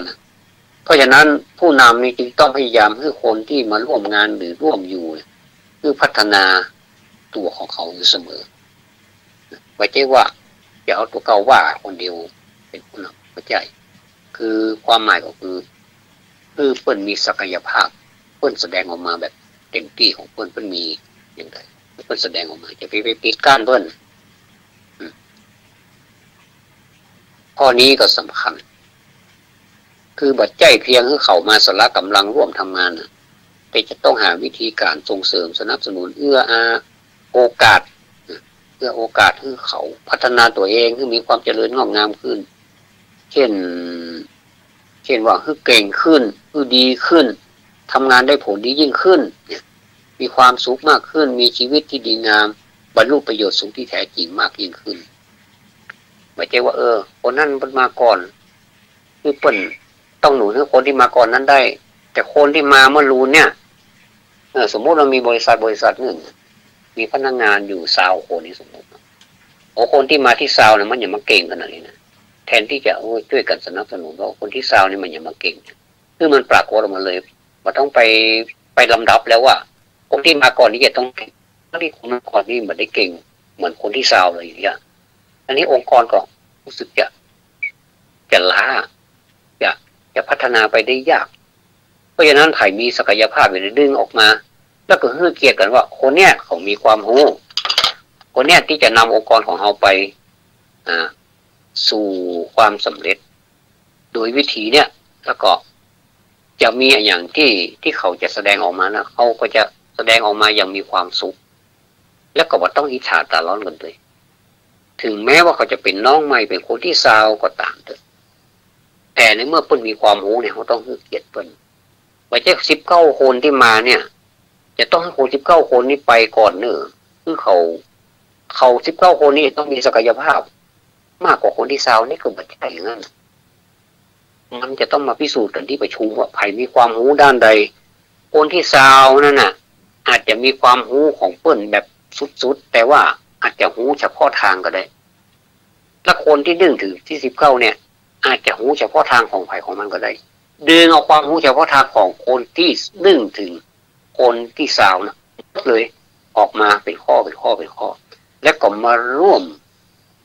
[SPEAKER 4] เพราะฉะนั้นผู้นำนี่จึงต้องพยายามให้คนที่มาร่วมงานหรือร่วมอยู่คือพัฒนาตัวของเขาอยู่เสมอไม่ใช่ว่าจะเอาตัวเก่าว่าคนเดียวเป็นผู้นำไม่ใช่คือความหมายก็คือเปิ้นมีศักยภาพเปิ้นแสดงออกมาแบบเต็มที่ของเปิ้นมีอย่างไรเปิ้นแสดงออกมาจะไปปิดกั้นเปิ้นข้อนี้ก็สำคัญคือบัดใจเพียงให้เขามาสละกำลังร่วมทำงานแต่จะต้องหาวิธีการส่งเสริมสนับสนุนเอื้อโอกาสให้เขาพัฒนาตัวเองให้มีความเจริญงอกงามขึ้นเช่นว่าให้เก่งขึ้นให้ดีขึ้นทำงานได้ผลดียิ่งขึ้นมีความสุขมากขึ้นมีชีวิตที่ดีงามบรรลุประโยชน์สูงที่แท้จริงมากยิ่งขึ้นไม่ใช่ว่าคนนั้นมันมาก่อนคือเปิ้นต้องหนุนให้คนที่มาก่อนนั้นได้แต่คนที่มาเมื่อรู้เนี่ยสมมติเรามีบริษัทหนึ่งมีพนักงานอยู่20 คนนี่สมมติคนที่มาที่20เนี่ยมันอย่ามาเก่งขนาดนี้นะแทนที่จะช่วยกันสนับสนุนว่าคนที่20นี่มันอย่ามาเก่งคือมันปรากฏออกมาเลยมันต้องไปลำดับแล้วว่าคนที่มาก่อนนี่จะต้องเก่งที่คนมาก่อนนี่มันได้เก่งเหมือนคนที่20เลยอย่างเงี้ยอันนี้องค์กรก็รู้สึกจะล้าจะพัฒนาไปได้ยากเพราะฉะนั้นใครมีศักยภาพจะดึงออกมาแล้วก็ให้เกียรติกันว่าคนเนี้ยเขามีความรู้คนเนี้ยที่จะนำองค์กรของเราไปสู่ความสำเร็จโดยวิธีเนี้ยแล้วก็จะมีอย่างที่เขาจะแสดงออกมานะเขาก็จะแสดงออกมาอย่างมีความสุขแล้วก็บ่ต้องอิจฉาตาร้อนกันเลยถึงแม้ว่าเขาจะเป็นน้องใหม่เป็นคนที่20ก็ตามเถอะแต่ในเมื่อเปิ้นมีความรู้เนี่ยเขาต้องให้เกียรติเปิ้นไม่ใช่19 คนที่มาเนี่ยจะต้องให้คน19 คนนี้ไปก่อนเนอะคือเขา19 คนนี้ต้องมีศักยภาพมากกว่าคนที่20นี่ก็ไม่ใช่อย่างนั้นมันจะต้องมาพิสูจน์กันที่ประชุมว่าใครมีความรู้ด้านใดคนที่20นั่นน่ะอาจจะมีความรู้ของเปิ้นแบบสุดๆแต่ว่าอาจจะรู้เฉพาะทางก็ได้และคนที่ดึงถึงที่19เนี่ยอาจจะรู้เฉพาะทางของไผของมันก็ได้ดึงเอาความรู้เฉพาะทางของคนที่ดึงถึงคนที่20นะเลยออกมาเป็นข้อแล้วก็มาร่วม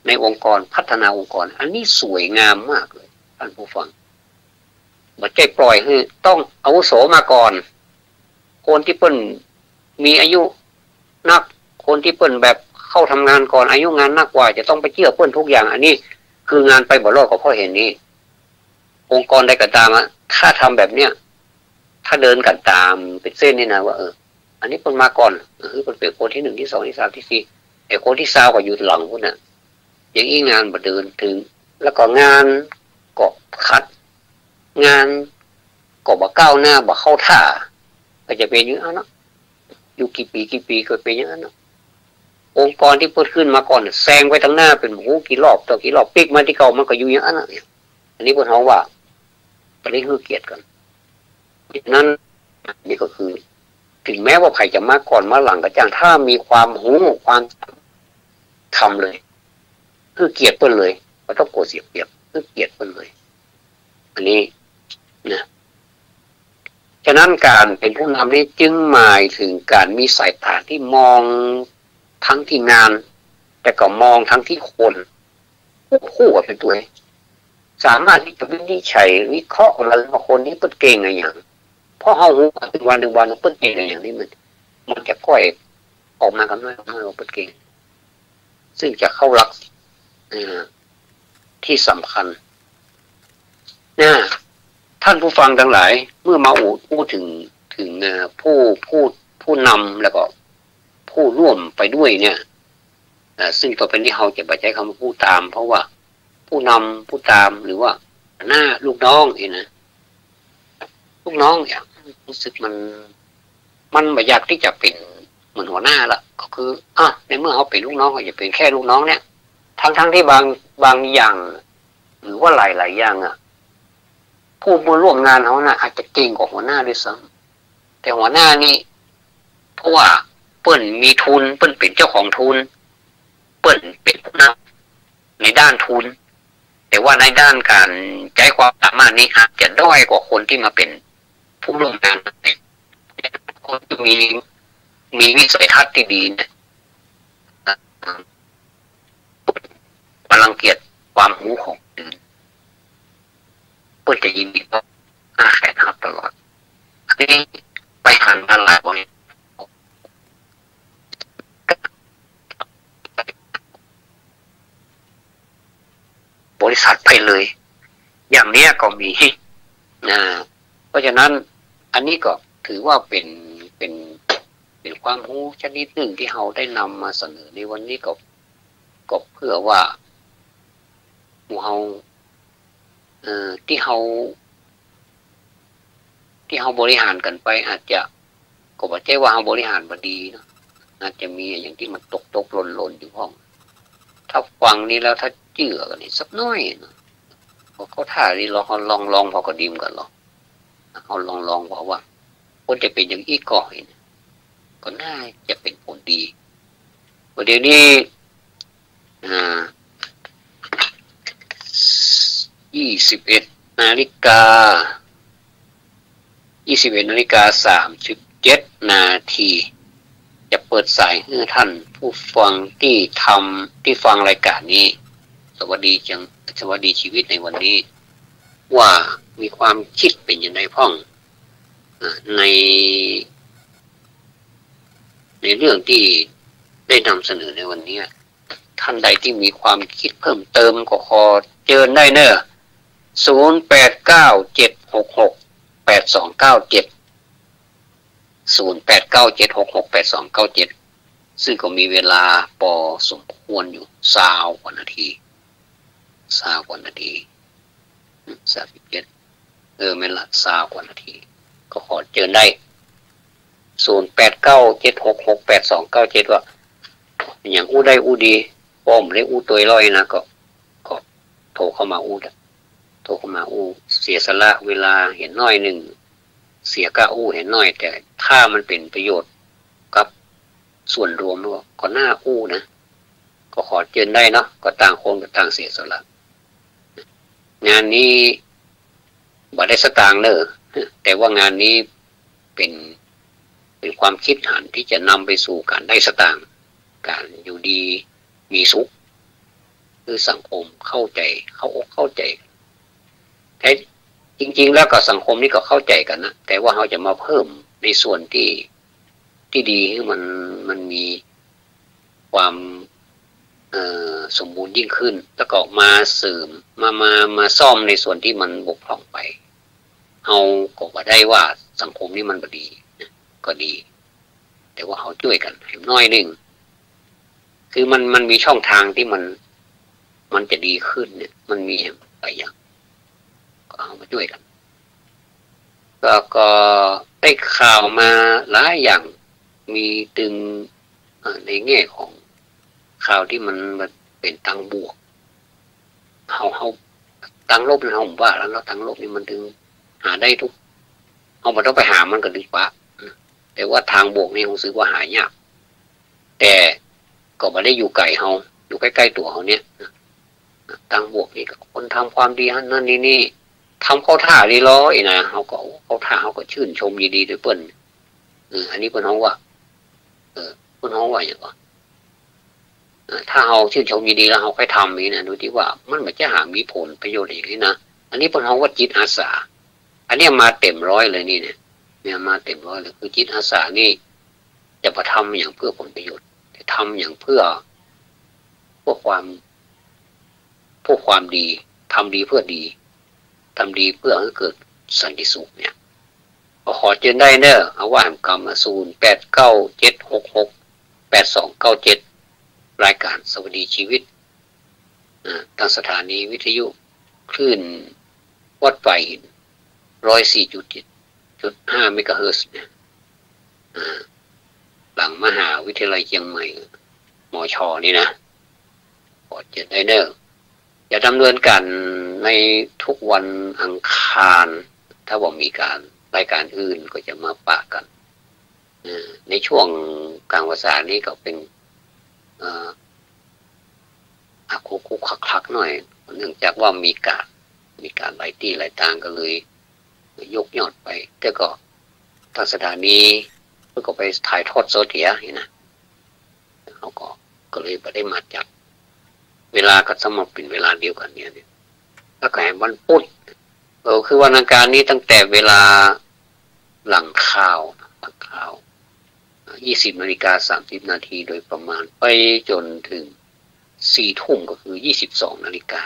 [SPEAKER 4] ในองค์กรพัฒนาองค์กรอันนี้สวยงามมากเลยท่านผู้ฟังบ่ใจปล่อยให้ต้องอาวุโสมาก่อนคนที่เปิ้นมีอายุนักคนที่เปิ้นแบบเข้าทำงานก่อนอายุงานมากกว่าจะต้องไปเชื่อเปิ้นทุกอย่างอันนี้คืองานไปบ่รอดก็เพราะเห็นนี้องค์กรใดก็ตามถ้าทำแบบเนี้ยถ้าเดินกันตามเป็นเส้นนี่นะว่าอันนี้เปิ้นมาก่อนเปิ้นเป็นคนที่1ที่2ที่3ที่4 ไอ้คนที่ซาวก็อยู่หลังพุ่นน่ะอย่างนี้งานบ่เดินถึงแล้วก็งานก็คัดงานก็บ่ก้าวหน้าบ่เข้าท่าก็จะเป็นอย่างนั้นเนาะอยู่กี่ปีก็เป็นอย่างนั้นเนาะองค์กรที่เปิดขึ้นมาก่อนแซงไว้ทางหน้าเป็นโอ้กี่รอบต่อกี่รอบปิ๊กมาที่เก่ามันก็อยู่อย่างนั้นน่ะอันนี้เพิ่นเฮาว่าประเด็นคือเกียรติกันนั้นนี่ก็คือถึงแม้ว่าใครจะมาก่อนมาหลังก็จ้างถ้ามีความรู้ความทำเลยคือเกียรติเปิ้นเลยบ่ต้องโกรธเสียเปรียบคือเกียรติเปิ้นเลยอันนี้นะฉะนั้นการเป็นผู้นำนี้จึงหมายถึงการมีสายตาที่มองทั้งที่งานแต่ก็มองทั้งที่คนคู่กันเป็นตัวสามารถที่จะวินิจฉัยวิเคราะห์อะไรว่าคนนี้เปิ้นเก่งอะไรอย่างเพราะเฮารู้ถึงวันเปิ้นเก่งอะไรอย่างนี้มันจะค่อยออกมากันด้วยว่าเปิ้นเก่งซึ่งจะเข้าหลักที่สำคัญนะท่านผู้ฟังทั้งหลายเมื่อมาพูดถึงผู้นำแล้วก็ผู้ร่วมไปด้วยเนี่ยซึ่งต่อไปนี้เราจะใช้คำว่าผู้ตามเพราะว่าผู้นำผู้ตามหรือว่าหน้าลูกน้องเองนะลูกน้องเนี่ยรู้สึกมันไม่อยากที่จะเป็นเหมือนหัวหน้าละก็คือในเมื่อเขาเป็นลูกน้องก็จะเป็นแค่ลูกน้องเนี่ยทั้งที่บางอย่างหรือว่าหลายอย่างผู้มาร่วมงานเขาน่ะอาจจะเก่งกว่าหัวหน้าด้วยซ้ำแต่หัวหน้านี่เพราะว่าเปิ้นมีทุนเปิ้นเป็นเจ้าของทุนเปิ้นเป็นผู้นำในด้านทุนแต่ว่าในด้านการใช้ความสามารถนี้อาจจะด้อยกว่าคนที่มาเป็นผู้ร่วมงานคนที่มีวิสัยทัศน์ที่ดีเนี่ยรังเกียจความรู้ของอื่นเพื่อจะยินดีต่อแขกรับตลอดอันนี้ไปหันมาหลายบริษัทไปเลยอย่างนี้ก็มีเพราะฉะนั้นอันนี้ก็ถือว่าเป็นความรู้ชนิดหนึ่งที่เราได้นำมาเสนอในวันนี้ก็เพื่อว่าเราที่เราบริหารกันไปอาจจะก็บ่ใช่ว่าเราบริหารบ่ดีเนาะอาจจะมีอย่างที่มันตกหล่นอยู่ห้องถ้าฟังนี้แล้วถ้าเจือกันนี่สักน้อยเนาะเขาท่านี่ลองพอก็ดีมกันหรอกเอาลองเพราะว่าคนจะเป็นอย่างอีกก่อนก็น่าจะเป็นผลดีประเดี๋ยวนี้21:37 นาทีจะเปิดสายให้ท่านผู้ฟังที่ฟังรายการนี้สวัสดีชีวิตในวันนี้ว่ามีความคิดเป็นอย่างไรพ้องในเรื่องที่ได้นำเสนอในวันนี้ท่านใดที่มีความคิดเพิ่มเติมก็ขอเชิญได้เนอะ0897668297 0897668297ซึ่งก็มีเวลาพอสมควรอยู่20 กว่านาที37ไม่ละ20 กว่านาทีก็ขอเชิญได้0897668297ว่าอย่างอู้ได้อู้ดีป้อมได้อู้ตัวร้อยนะก็โทรเข้ามาอู้เสียสละเวลาเห็นน้อยหนึ่งเสียก้าอู้เห็นน้อยแต่ถ้ามันเป็นประโยชน์กับส่วนรวมก็น่าอู้นะก็ขอเชิญได้เนาะก็ต่างคนก็ต่างเสียสละงานนี้บ่ได้สตางค์เนอะแต่ว่างานนี้เป็นความคิดหันที่จะนำไปสู่การได้สตางค์การอยู่ดีมีสุขคือสังคมเข้าใจเข้าใจแต่จริงๆแล้วก็สังคมนี่ก็เข้าใจกันนะแต่ว่าเราจะมาเพิ่มในส่วนที่ดีให้มันมีความสมบูรณ์ยิ่งขึ้นแล้วก็มาเสริมมาซ่อมในส่วนที่มันบกพร่องไปเอาก็ว่าได้ว่าสังคมนี่มันบ่ดีก็ดีแต่ว่าเขาช่วยกันให้น้อยนึง คือมันมีช่องทางที่มันจะดีขึ้นเนี่ยมันมีหลายอย่างก็เอามาช่วยกันก็ได้ข่าวมาหลายอย่างมีตึงในแง่ของข่าวที่มันเป็นทางบวกเขาทางลบนะผมว่าแล้วทางลบนี่มันถึงหาได้ทุกเอามาต้องไปหามันก็ดีกว่าแต่ว่าทางบวกนี่ผมซื้อว่าหายากแต่ก็ไม่ได้อยู่ไกลเขาอยู่ใกล้ๆตัวเขาเนี่ยทางบวกนี่คนทำความดีนั่นนี่ทำเข้าท่าดีร้อยนะเขาก็เข้าท่าเขาก็ชื่นชมดีๆด้วยเปิ้ลอันนี้เปิ้ลเขาว่าเปิ้ลเขาว่าอย่างไรถ้าเขาชื่นชมดีๆแล้วเขาค่อยทำนี่นะดูที่ว่ามันจะหามีผลประโยชน์อย่างนี้นะอันนี้เปิ้ลเขาว่าจิตอาสาอันนี้มาเต็มร้อยเลยนี่เนี่ยมาเต็มร้อยเลยคือจิตอาสานี่จะมาทำอย่างเพื่อผลประโยชน์ทำอย่างเพื่อความดีทำดีเพื่อดีทำดีเพื่อให้เกิดสันติสุขเนี่ยขอเจนได้เนอะเอาว่าแห่งกรรม0897668297รายการสวัสดีชีวิตทางสถานีวิทยุคลื่นวัดไฟ104.5 เมกะเฮิรตซ์เนี่ยหลังมหาวิทยาลัยเชียงใหม่มช.นี่นะขอเจนได้เนอะจะดำเนินการในทุกวันอังคารถ้าว่ามีการรายการอื่นก็จะมาปะกันในช่วงกลางภาษานี้ก็เป็นคุกคักหน่อยเนื่องจากว่ามีการหลายที่หลายทางก็เลยยกยอดไปแต่ก็ทางสถานีเพื่อก็ไปถ่ายทอดสดอย่างนี้นะเขาก็เลยไม่ได้มาจัดเวลาก็สมเป็นเวลาเดียวกันเนี่ยถ้าแข่งวันพุธคือวันอังคารนี้ตั้งแต่เวลาหลังข่าว20:30 นาทีโดยประมาณไปจนถึง4 ทุ่มก็คือ22 นาฬิกา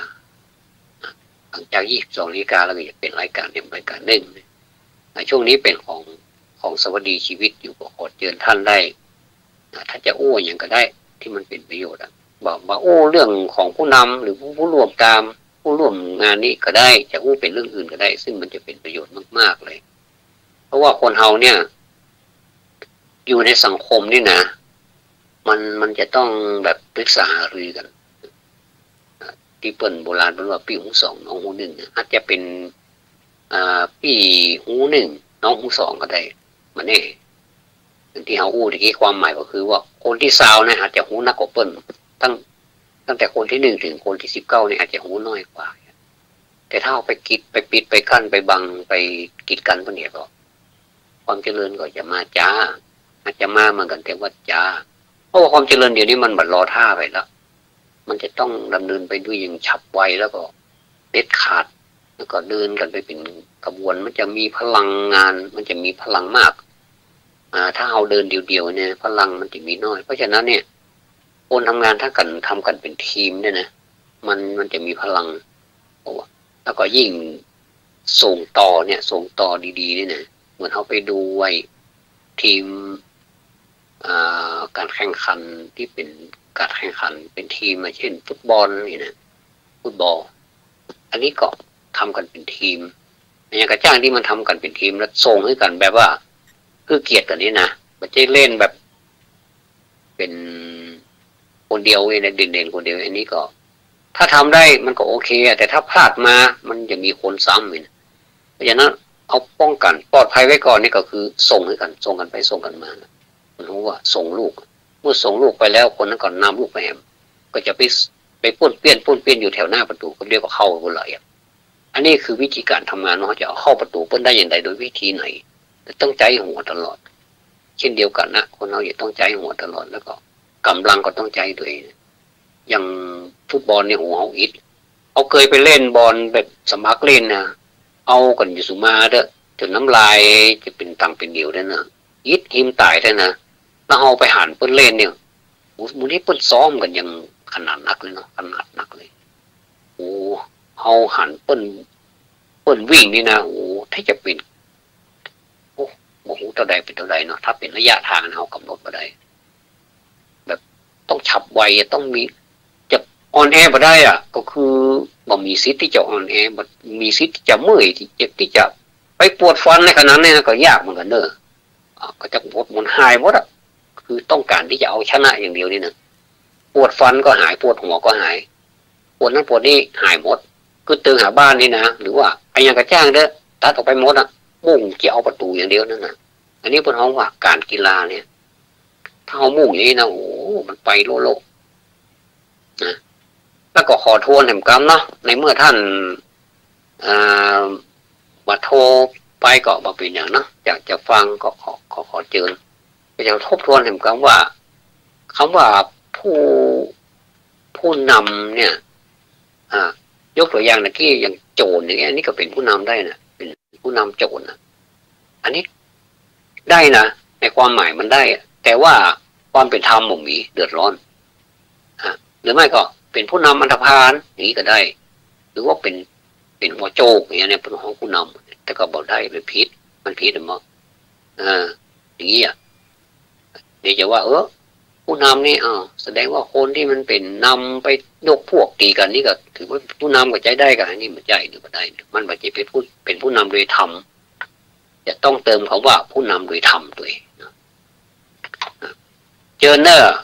[SPEAKER 4] หลังจาก22 นาฬิกาแล้วก็จะเป็นรายการรายการหนึ่งในช่วงนี้เป็นของสวัสดีชีวิตอยู่ก็ขอเชิญท่านได้ถ้าจะอู้อย่างก็ได้ที่มันเป็นประโยชน์บอกอู้เรื่องของผู้นำหรือผู้ร่วมตามผู้ร่วมงานนี้ก็ได้จะอู้เป็นเรื่องอื่นก็ได้ซึ่งมันจะเป็นประโยชน์มากๆเลยเพราะว่าคนเฮาเนี่ยอยู่ในสังคมนี่นะมันจะต้องแบบปรึกษาหารือกันที่เปิ้นโบราณเป็นว่าปีหูสองน้องหูหนึ่งอาจจะเป็นปีหูหนึ่งน้องหูสองก็ได้มันนี่ที่เขาอู้ตะกี้ความหมายก็คือว่าคนที่ซาวเนี่ยอาจจะหูนักกว่าเปิ้นตั้งแต่คนที่1 ถึงคนที่19เนี่ยอาจจะหูน้อยกว่าแต่ถ้าเอาไปกิดไปปิดไปกั้นไปบังไปกีดกันพวกนี้ก็ความเจริญก็จะมาจ้าอาจจะมาเหมือนกันแต่ว่าจ้าเพราะว่าความเจริญเดี๋ยวนี้มันบัดรอท่าไปแล้วมันจะต้องดำเนินไปด้วยอย่างฉับไวแล้วก็เด็ดขาดแล้วก็เดินกันไปเป็นกระบวนมันจะมีพลังงานมันจะมีพลังมากถ้าเอาเดินเดียวๆเนี่ยพลังมันจะมีน้อยเพราะฉะนั้นเนี่ยคนทำงานถ้ากันทำกันเป็นทีมเนี่ยนะมันจะมีพลังแล้วก็ยิ่งส่งต่อดีๆนี่นะเหมือนเขาไปดูไว้ทีมการแข่งขันที่เป็นการแข่งขันเป็นทีมเช่นฟุตบอลนี่นะฟุตบอลอันนี้ก็ทำกันเป็นทีมอย่างกระจ้างที่มันทำกันเป็นทีมแล้วส่งให้กันแบบว่าคือเกียรติกันนี้นะมันจะเล่นแบบเป็นคนเดียวเองเด่นๆคนเดียวอันนี้ก็ถ้าทำได้มันก็โอเคแต่ถ้าพลาดมามันจะมีคนซ้ำเลยเพราะฉะนั้นเอาป้องกันปลอดภัยไว้ก่อนนี่ก็คือส่งให้กันส่งกันไปส่งกันมามันรู้ว่าส่งลูกเมื่อส่งลูกไปแล้วคนนั้นก่อนนำลูกไปแหมก็จะไปป้วนเปี้ยนอยู่แถวหน้าประตูเขาเรียกว่าเข้าคนเลยอันนี้คือวิธีการทำงานว่าจะเอาเข้าประตูเปิ้นได้อย่างไรโดยวิธีไหนแต่ต้องใจหัวตลอดเช่นเดียวกันนะคนเราอย่าต้องใจหัวตลอดแล้วก็กำลังก็ต้องใจตัวเองอย่างฟุตบอลเนี่ยหัวเอาอิดเอาเคยไปเล่นบอลแบบสมัครเล่นนะเอากันอยู่สุมาเด้อจนน้ำลายจะเป็นตังเป็นเดียวได้นะอิดหิมตายได้นะแล้วเอาไปหันเปิ้นเล่นเนี่ยมูนี้เปิ้นซ้อมกันยังขนาดนักเลยเนาะขนาดนักเลยโอ้เอาหันเปิ้นวิ่งนี่นะโอ้ถ้าจะเป็นโอ้โหเท่าใดเป็นเท่าใดเนาะถ้าเป็นระยะทางเขากำหนดมาได้แบบต ต้องฉับไวต้องมีจะอ่อนแอบ่ได้อ่ะก็คือบ่มีสิทธิ์ที่จะอ่อนแอบ่มีสิทธิ์ที่จะเมื่อยที่เจ็บที่จะไปปวดฟันในขณะนั้นก็ยากเหมือนกันเด้อก็จะปวดมันหายหมดอ่ะคือต้องการที่จะเอาชนะอย่างเดียวนี่นะปวดฟันก็หายปวดหัวก็หายปวดนั้นปวดนี่หายหมดคือตื่นหาบ้านนี่นะหรือว่าไอ้ยังกระจ้างเด้อตัดออกไปหมดอ่ะมุ่งจะเอาประตูอย่างเดียวนั่นน่ะอันนี้เป็นห้องว่าการกีฬาเนี่ยถ้าเอามุ่งอย่างนี้นะโอ้มันไปโลกนะแล้วก็ขอทวนแห่งกรรมเนาะในเมื่อท่านบัดโทรไปก็บอกเป็นอย่างนะอยากจะฟังก็ขอเชิญอยากทบทวนแห่งกรรมว่าคำว่าผู้นำเนี่ยยกตัวอย่างนะที่อย่างโจรอย่างเงี้ยนี่ก็เป็นผู้นำได้นะเป็นผู้นำโจรนะอันนี้ได้นะในความหมายมันได้แต่ว่าความเป็นธรรมบ่มีเดือดร้อนหรือไม่ก็เป็นผู้นำอันธพาลอย่างนี้ก็ได้หรือว่าเป็นหัวโจกอย่างเงี้ยเป็นของผู้นำแต่ก็บอกได้เป็นพิษมันพิษหรือมั้งอย่างนี้เดี๋ยวจะว่าผู้นำนี่แสดงว่าคนที่มันเป็นนำไปยกพวกตีกันนี่ก็ถือว่าผู้นำก็ใจได้กันนี่มันใจหรือไม่ได้มันไม่ใช่เป็นผู้นำโดยธรรมจะต้องเติมคำว่าผู้นำโดยธรรมด้วยเจอเนอร์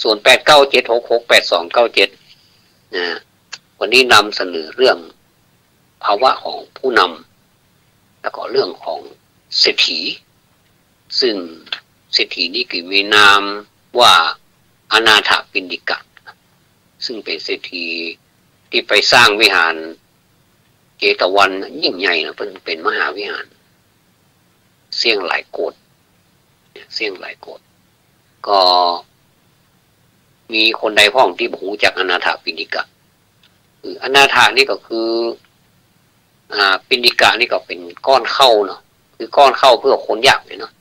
[SPEAKER 4] ส่วน897668297วันนี้นำเสนอเรื่องภาวะของผู้นำแล้วก็เรื่องของเศรษฐีซึ่งเศรษฐีนี่คือมีนามว่าอนาถปิณฑิกะซึ่งเป็นเศรษฐีที่ไปสร้างวิหารเจตวันยิ่งใหญ่นะเป็นมหาวิหารเสี่ยงหลายโกฏก็มีคนใดพ้องที่บอกรู้จักอนาถปิณฑิกะคืออนาถานี่ก็คือปิณฑิกะนี่ก็เป็นก้อนเข้าเนาะคือก้อนเข้าเพื่อคนยากเลยเนาะ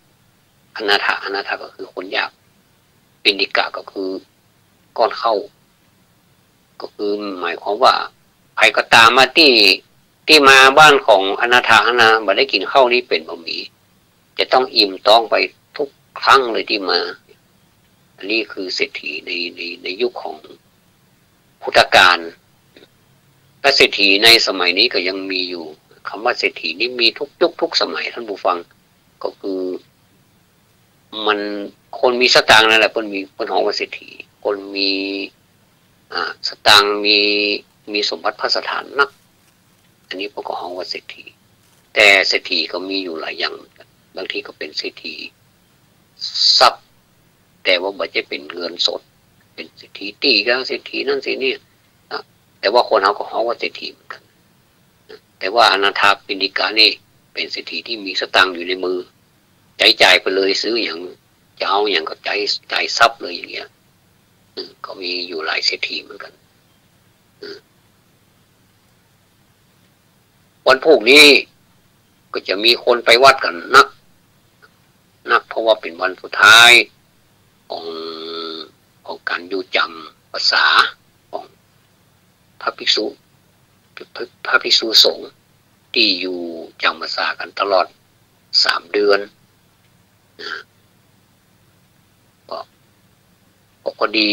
[SPEAKER 4] อนาถาก็คือคนยากปิณฑิกะก็คือก้อนเข้าก็คือหมายความว่าใครก็ตามมาที่มาบ้านของอนาถาบ่ได้กินข้าวนี่เป็นบะหมี่จะต้องอิ่มท้องไปทุกครั้งเลยที่มาอันนี้คือเศรษฐีในยุคของพุทธกาลและเศรษฐีในสมัยนี้ก็ยังมีอยู่คำว่าเศรษฐีนี่มีทุกยุคทุกสมัยท่านผู้ฟังก็คือมันคนมีสตางค์นั่นแหละคนของว่าเศรษฐีคนมีสตางค์มีสมบัติพระสถานนักอันนี้พวกของว่าเศรษฐีแต่เศรษฐีก็มีอยู่หลายอย่างบางทีก็เป็นเศรษฐีทรัพย์แต่ว่าไม่ใช่เป็นเงินสดเป็นเศรษฐีตีกันเศรษฐีนั่นสินี่แต่ว่าคนเขาก็เขาว่าเศรษฐีเหมือนกันแต่ว่าอนาถปิณฑิกะนี่เป็นเศรษฐีที่มีสตางค์อยู่ในมือจ่ายไปเลยซื้ออย่างจะเอาอย่างก็จ่ายทรัพย์เลยอย่างเงี้ยก็มีอยู่หลายเศรษฐีเหมือนกันวันพรุ่งนี้ก็จะมีคนไปวัดกันนักเพราะว่าเป็นวันสุดท้ายของการอยู่จำภาษาของพระภิกษุสงฆ์ที่อยู่จำภาษากันตลอด3 เดือนก็ดี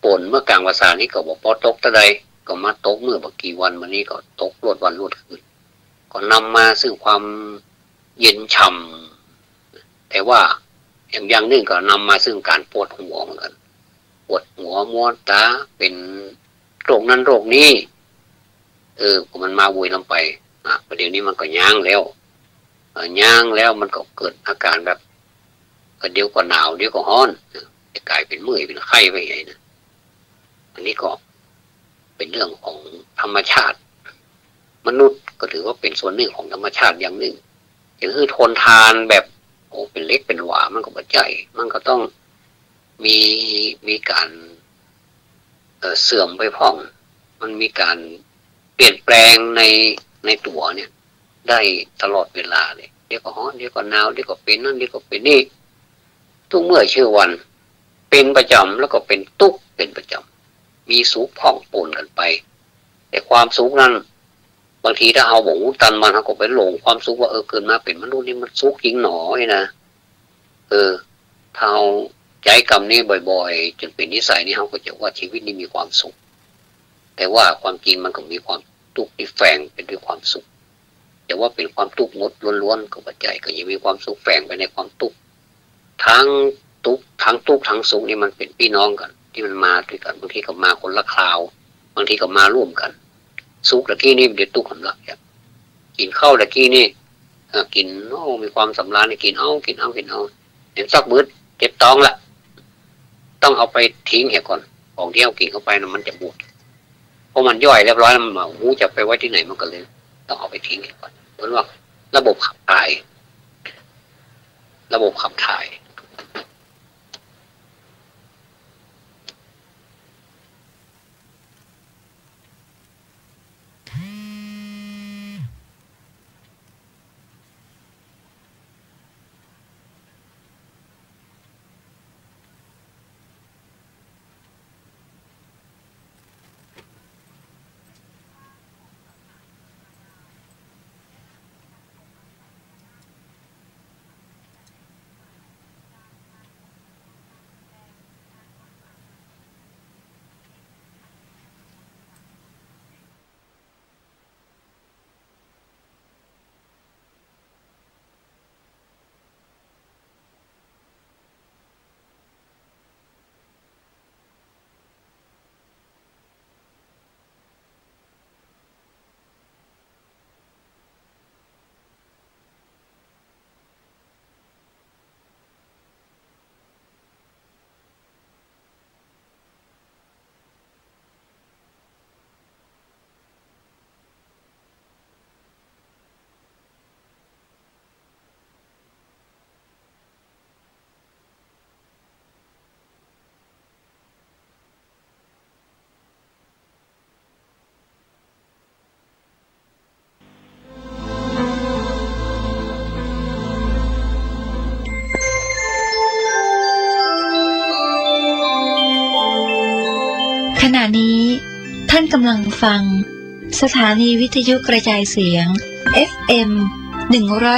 [SPEAKER 4] ฝนเมื่อกลางภาษานี้ก็บอกพอตกตะใดก็มาตกเมื่อกี่วันมานี้ก็ตกรวดวันรวดคืนก็นำมาซึ่งความเย็นฉ่ำแต่ว่าอย่างหนึ่งก็นำมาซึ่งการปวดหัวเหมือนกันปวดหัวมัวตาเป็นโรคนั้นโรคนี้มันมาวุยลงไปประเดี๋ยวนี้มันก็ย่างแล้วมันก็เกิดอาการแบบเดี๋ยวก็หนาวเดี๋ยวก็ร้อนจะกลายเป็นเมื่อยเป็นไข้ไปไงนะอันนี้ก็เป็นเรื่องของธรรมชาติมนุษย์ก็ถือว่าเป็นส่วนหนึ่งของธรรมชาติอย่างหนึ่งอย่างคือทนทานแบบเป็นเล็กเป็นหวามันก็ปัจจัยมันก็ต้องมีการเสื่อมไปพ้องมันมีการเปลี่ยนแปลงในตัวเนี่ยได้ตลอดเวลาเลยเดี๋ยวก็ร้อนเดี๋ยวก็หนาวเดี๋ยวก็เป็นนั่นเดี๋ยวก็เป็นนี่ทุกเมื่อเชื่อวันเป็นประจำแล้วก็เป็นทุกข์เป็นประจำมีสุขพ่องปนกันไปแต่ความสุขนั้นบางทีถ้าเอาบอกตันมันเขาก็ไปหลงความสุขว่าเกิดมาเป็นมนุษย์นี่มันสุขจริงหนอนะถ้าเอา ใจกรรมนี้บ่อยๆจนเป็นนิสัยนี่เขาก็จะว่าชีวิตนี้มีความสุขแต่ว่าความจริงมันก็มีความทุกข์ที่แฝงเป็นด้วยความสุขแต่ว่าเป็นความทุกข์งดล้วนๆกับใจก็ยังมีความสุขแฝงไปในความทุกข์ทั้งทุกข์ทั้งสุขนี่มันเป็นพี่น้องกันที่มันมาด้วยกันบางทีก็มาคนละคราวบางทีก็มาร่วมกันสุขตะกี้นี่เดี๋ยวทุกข์กำลังกินข้าวตะกี้นี่กินมีความสำราญกินเอาเห็นสักมื้อเจ็บท้องละต้องเอาไปทิ้งเหรอก่อนของที่เอากินเข้าไปนะมันจะบูดเพราะมันย่อยเรียบร้อยแล้วมันหูจะไปไว้ที่ไหนมันก็เลยต้องเอาไปทิ้งเหรอก่อนเพราะว่าระบบขับถ่าย
[SPEAKER 1] ขณะนี้ท่านกำลังฟังสถานีวิทยุกระจายเสียง FM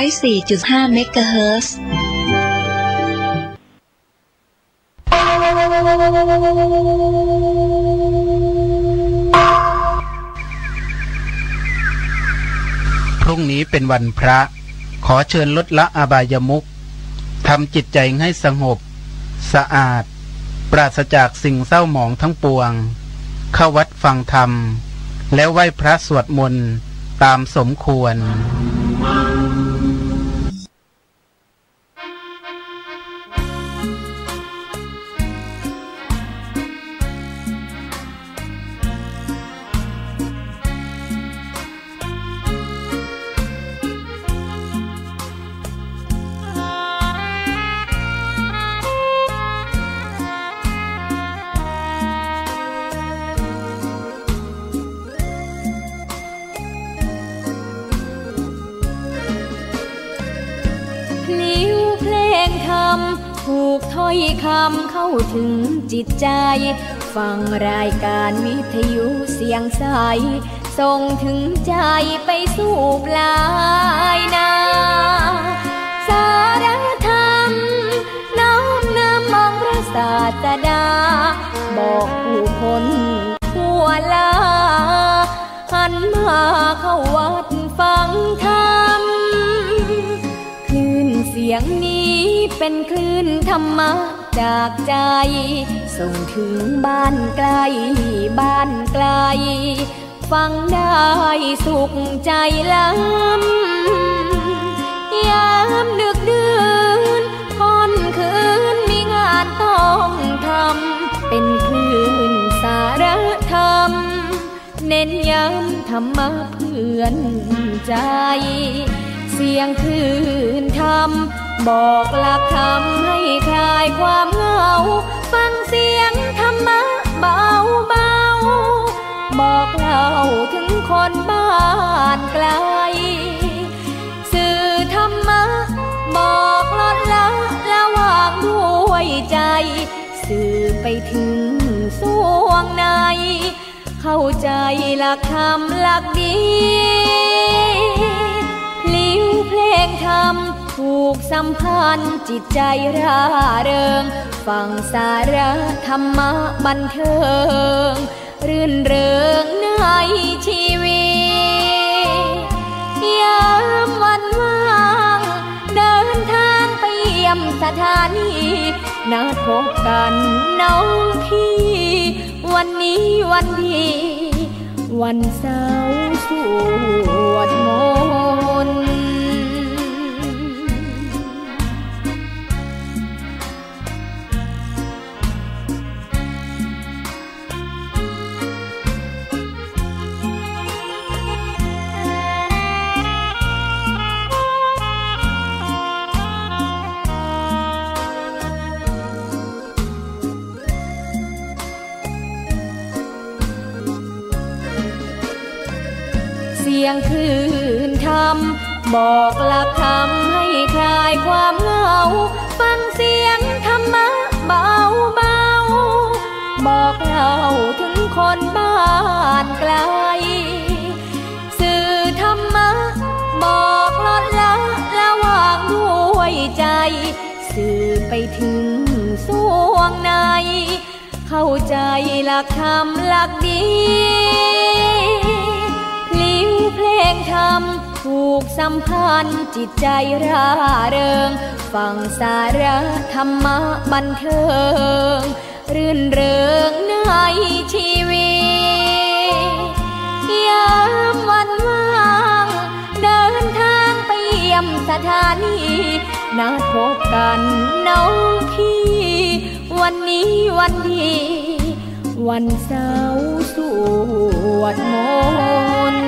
[SPEAKER 1] 104.5 เมกะเฮิรตซ์
[SPEAKER 2] พรุ่งนี้เป็นวันพระขอเชิญลดละอบายมุขทำจิตใจให้สงบสะอาดปราศจากสิ่งเศร้าหมองทั้งปวงเข้าวัดฟังธรรมแล้วไหว้พระสวดมนต์ตามสมควร
[SPEAKER 3] ถูกถ้อยคำเข้าถึงจิตใจฟังรายการวิทยุเสียงใสส่งถึงใจไปสู่ปลายนาสารธรรมน้อมนำมองพระศาสดาบอกผู้คนทั่วลาหันมาเข้าวัดฟังธรรมคลื่นเสียงนี้เป็นคลื่นธรรมะจากใจส่งถึงบ้านไกลฟังได้สุขใจล้ำยามดึกดื่นค่ำคืนมีงานต้องทำเป็นคลื่นสารธรรมเน้นย้ำธรรมะเพื่อนใจเสียงคลื่นธรรมบอกหลักธรรมให้คลายความเหงาฟังเสียงธรรมะเบาบอกเล่าถึงคนบ้านไกลสื่อธรรมะบอกลดละวางด้วยใจสื่อไปถึงสวงในเข้าใจหลักธรรมหลักดีลิ้วเพลงธรรมผูกสัมพันธ์จิตใจร่าเริงฝ ฟังสาระธรรมะบันเทิงรื่นเริงในชีวิตยามวันว่างเดินทางไปเยี่ยมสถานีนัดพบกันน้องพี่วันนี้วันดีวันเสาร์สวดมนต์เสียงคลื่นธรรมบอกหลักธรรมให้คลายความเหงาฟังเสียงธรรมะเบาเบาบอกเล่าถึงคนบ้านไกลสื่อธรรมะบอกลดละละวางด้วยใจสื่อไปถึงสวงในเข้าใจหลักธรรมหลักดีเพลงธรรมผูกสัมพันธ์จิตใจร่าเริงฟังสาระธรรมะบันเทิงรื่นเริงในชีวิตยามวันว่างเดินทางไปเยี่ยมสถานีนัดพบกันน้องพี่วันนี้วันดีวันเสาร์สวดมนต์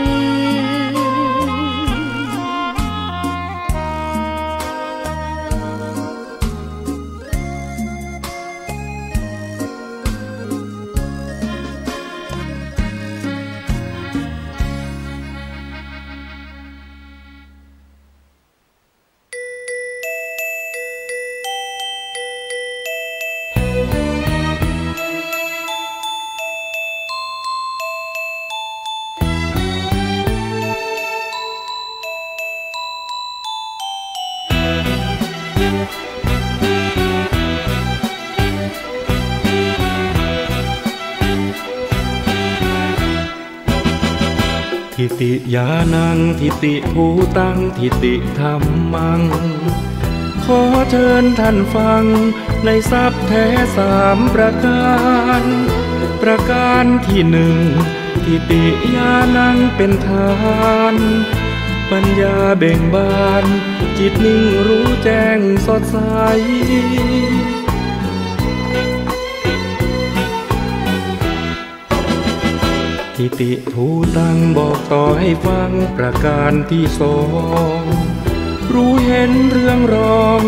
[SPEAKER 5] ทิติยานังทิติภูตังทิติธรรมังขอเชิญท่านฟังในทรัพย์แท้3ประการประการที่1ทิติยานังเป็นทานปัญญาเบ่งบานจิตนิ่งรู้แจ้งสดใสทิติภูตังบอกต่อให้ฟังประการที่2รู้เห็นเรื่องรอง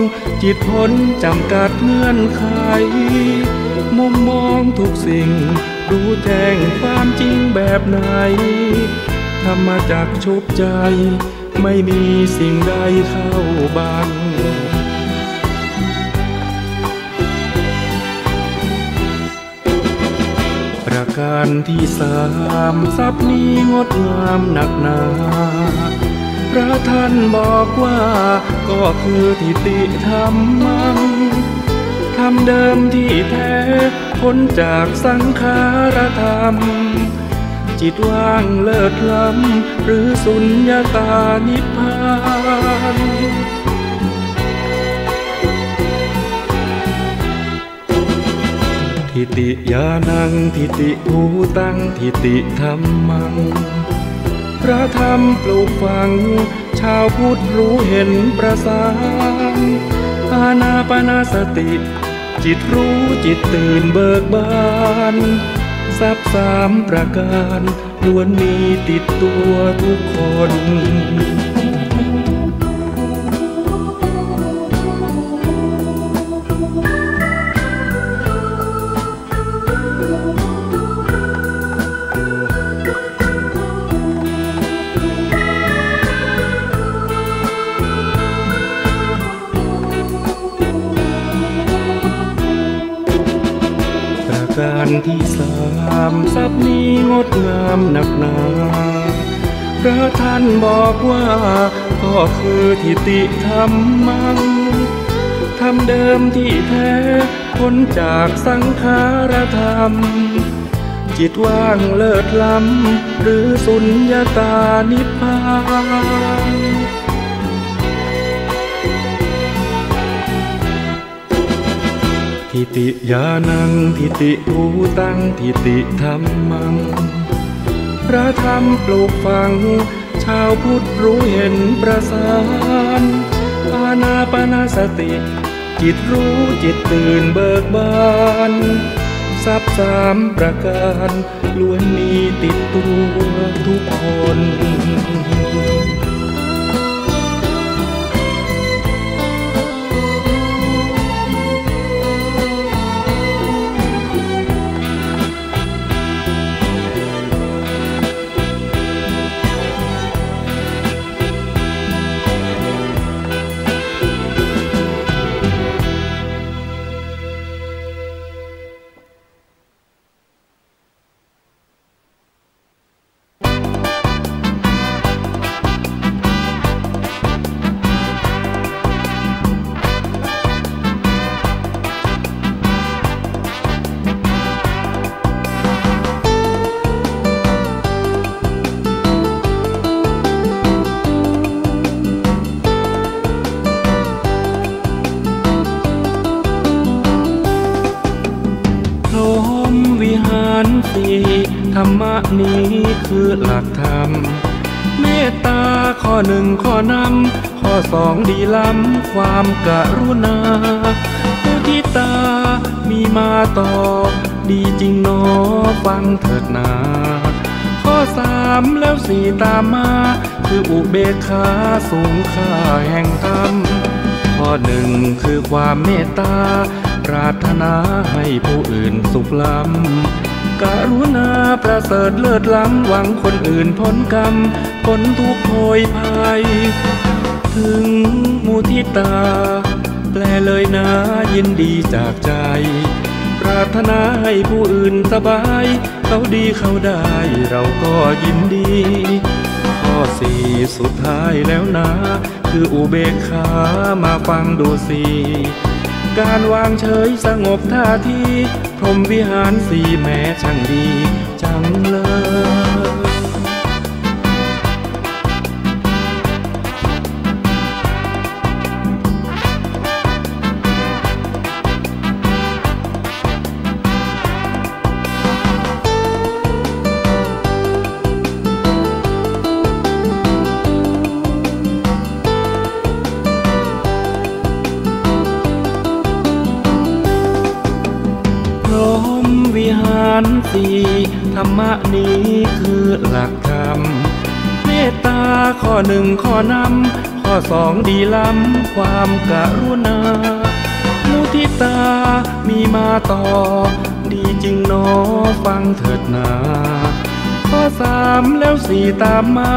[SPEAKER 5] จิตพ้นจำกัดเงื่อนไขมุมมองทุกสิ่งรู้แจ้งความจริงแบบไหนธรรมจักชุบใจไม่มีสิ่งใดเข้าบังประการที่3ทรัพย์นี้งดงามหนักหนาพระท่านบอกว่าก็คือทิติธรรมังธรรมเดิมที่แท้พ้นจากสังขารธรรมจิตว่างเลิศล้ำหรือสุญญตานิพพานทิติยานังทิติภูตังทิติธรรมังพระธรรมปลูกฝังชาวพุทธรู้เห็นประสานอานาปานสติจิตรู้จิตตื่นเบิกบานทรัพย์3ประการล้วนมีติดตัวทุกคนการที่3ทรัพย์นี้งดงามหนักหนาพระท่านบอกว่าก็คือทิติธรรมังธรรมเดิมที่แท้ พ้นจากสังขารธรรมจิตว่างเลิศล้ำหรือสุญญตานิพพานทิติญาณังทิติภูตังทิติธัมมังพระธรรมปลูกฝังชาวพุทธรู้เห็นประสานอานาปานสติจิตรู้จิตตื่นเบิกบานทรัพย์สามประการล้วนมีติดตัวทุกคนธรรมะนี้คือหลักธรรมเมตตาข้อหนึ่งข้อนำข้อสองดีล้ำความกรุณามุทิตามีมาต่อดีจริงหนอฟังเถิดนาข้อสามแล้วสี่ตามมาคืออุเบกขาสูงค่าแห่งธรรมข้อหนึ่งคือความเมตตาปรารถนาให้ผู้อื่นสุขล้ำกรุณาประเสริฐเลิศล้ำหวังคนอื่นพ้นกรรมพ้นทุกข์โผยภัยถึงมุทิตาแปลเลยนะยินดีจากใจปรารถนาให้ผู้อื่นสบายเขาดีเขาได้เราก็ยินดีข้อสี่สุดท้ายแล้วนะคืออุเบกขามาฟังดูสิการวางเฉยสงบท่าทีพรหมวิหารสี่แม้ช่างดีจังเลยสี่ธรรมะนี้คือหลักธรรมเมตตาข้อหนึ่งข้อนำข้อสองดีล้ำความกรุณามุทิตามีมาต่อดีจริงหนอฟังเถิดนาข้อสามแล้วสี่ตามมา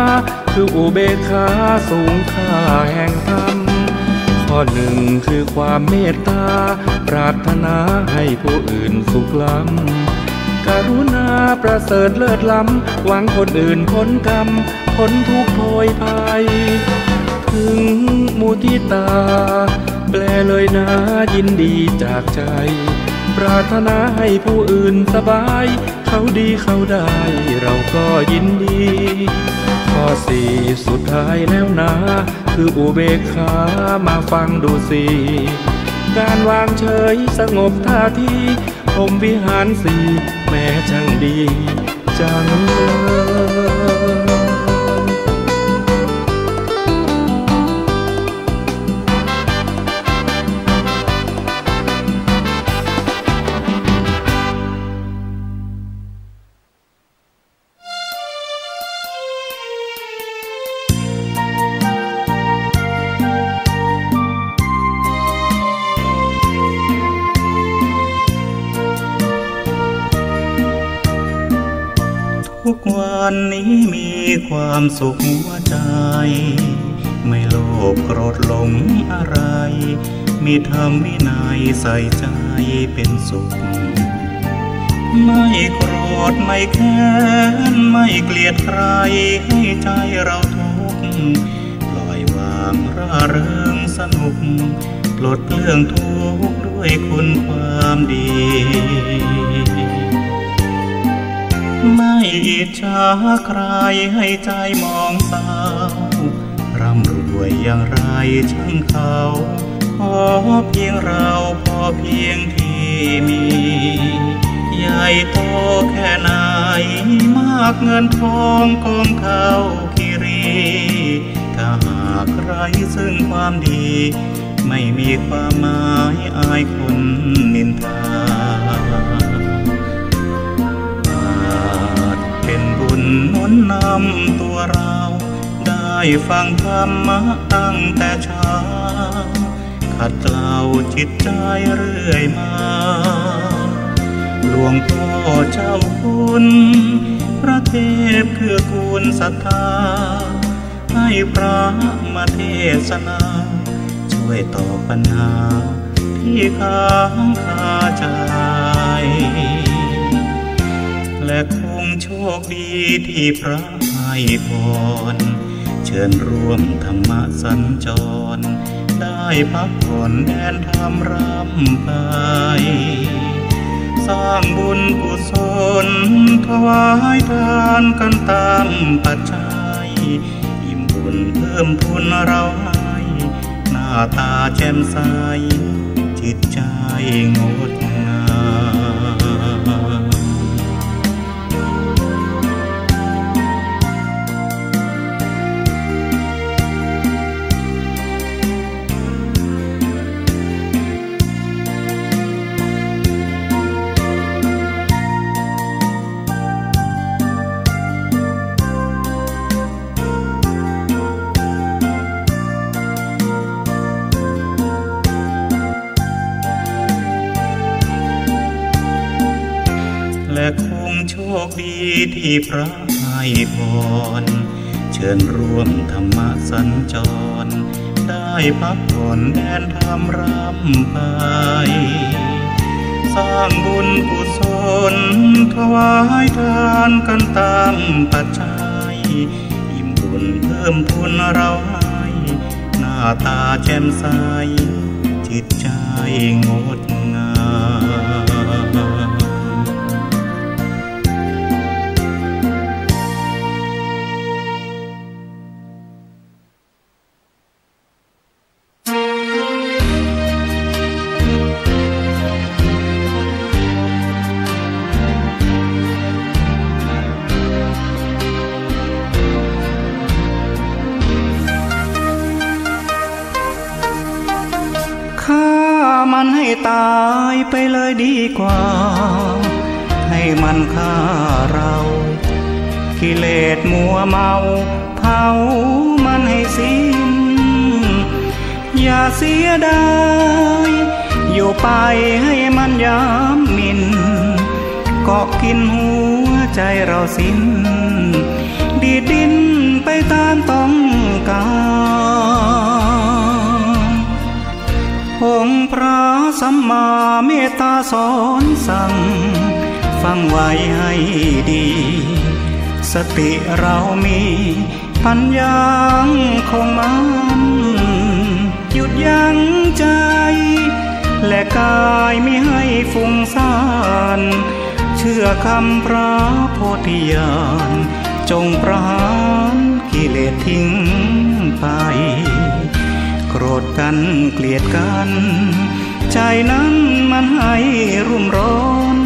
[SPEAKER 5] คืออุเบกขาสูงค่าแห่งธรรมข้อหนึ่งคือความเมตตาปรารถนาให้ผู้อื่นสุขล้ำกรุณาประเสริฐเลิศล้ำหวังคนอื่นพ้นกรรมพ้นทุกข์โผยภัยถึงมุทิตาแปลเลยนะยินดีจากใจปรารถนาให้ผู้อื่นสบายเขาดีเขาได้เราก็ยินดีข้อสี่สุดท้ายแล้วนะคืออุเบกขามาฟังดูสิการวางเฉยสงบท่าทีพรหมวิหารสี่แม้ช่างดีจัง
[SPEAKER 6] ทุกวันนี้มีความสุขหัวใจไม่โลภโกรธหลงอะไรมีธรรมวินัยใส่ใจเป็นสุขไม่โกรธไม่แค้นไม่เกลียดใครให้ใจเราทุกข์ปล่อยวางร่าเริงสนุก ปลดเปลื้องทุกข์ด้วยคุณความดีไม่อิจฉาใครให้ใจมองเศร้าร่ำรวยอย่างไรช่างเขาขอเพียงเราพอเพียงที่มีใหญ่โตแค่ไหนมากเงินทองกองเท่าคิรีถ้าหากใครซึ่งความดีไม่มีความหมายอายคนนินทาอาจเป็นบุญหนุนนำตัวเราได้ฟังธรรมะตั้งแต่เช้าขัดเกลาจิตใจเรื่อยมาหลวงพ่อเจ้าคุณพระเทพคือกูลศรัทธาให้พระมาเทศนาช่วยตอบปัญหาที่ค้างคาใจและคงโชคดีที่พระให้พรเชิญร่วมธรรมะสัญจรได้พักผ่อนแดนธรรมรำไปสร้างบุญกุศลถวายทานกันตามปัจจัยอิ่มบุญเพิ่มพูนเราให้หน้าตาแจ่มใสจิตใจงดงามและคงโชคดีที่พระให้พรเชิญร่วมธรรมะสัญจรได้พักผ่อนแดนธรรมรำไปสร้างบุญกุศลถวายทานกันตามปัจจัยอิ่มบุญเพิ่มพูนเราให้หน้าตาแจ่มใสจิตใจงดงามมันให้ตายไปเลยดีกว่าให้มันฆ่าเรากิเลสมัวเมาเผามันให้สิ้นอย่าเสียดายอยู่ไปให้มันย้ำหมิ่นเกาะกินหัวใจเราสิ้นดีดดิ้นไปตามต้องการองค์พระสัมมาเมตตาสอนสั่งฟังไว้ให้ดีสติเรามีปัญญาคงมันหยุดยั้งใจและกายไม่ให้ฟุ้งซ่านเชื่อคำพระโพธิญาณจงประหารกิเลสทิ้งไปโกรธกันเกลียดกันใจนั้นมันให้รุ่มร้อน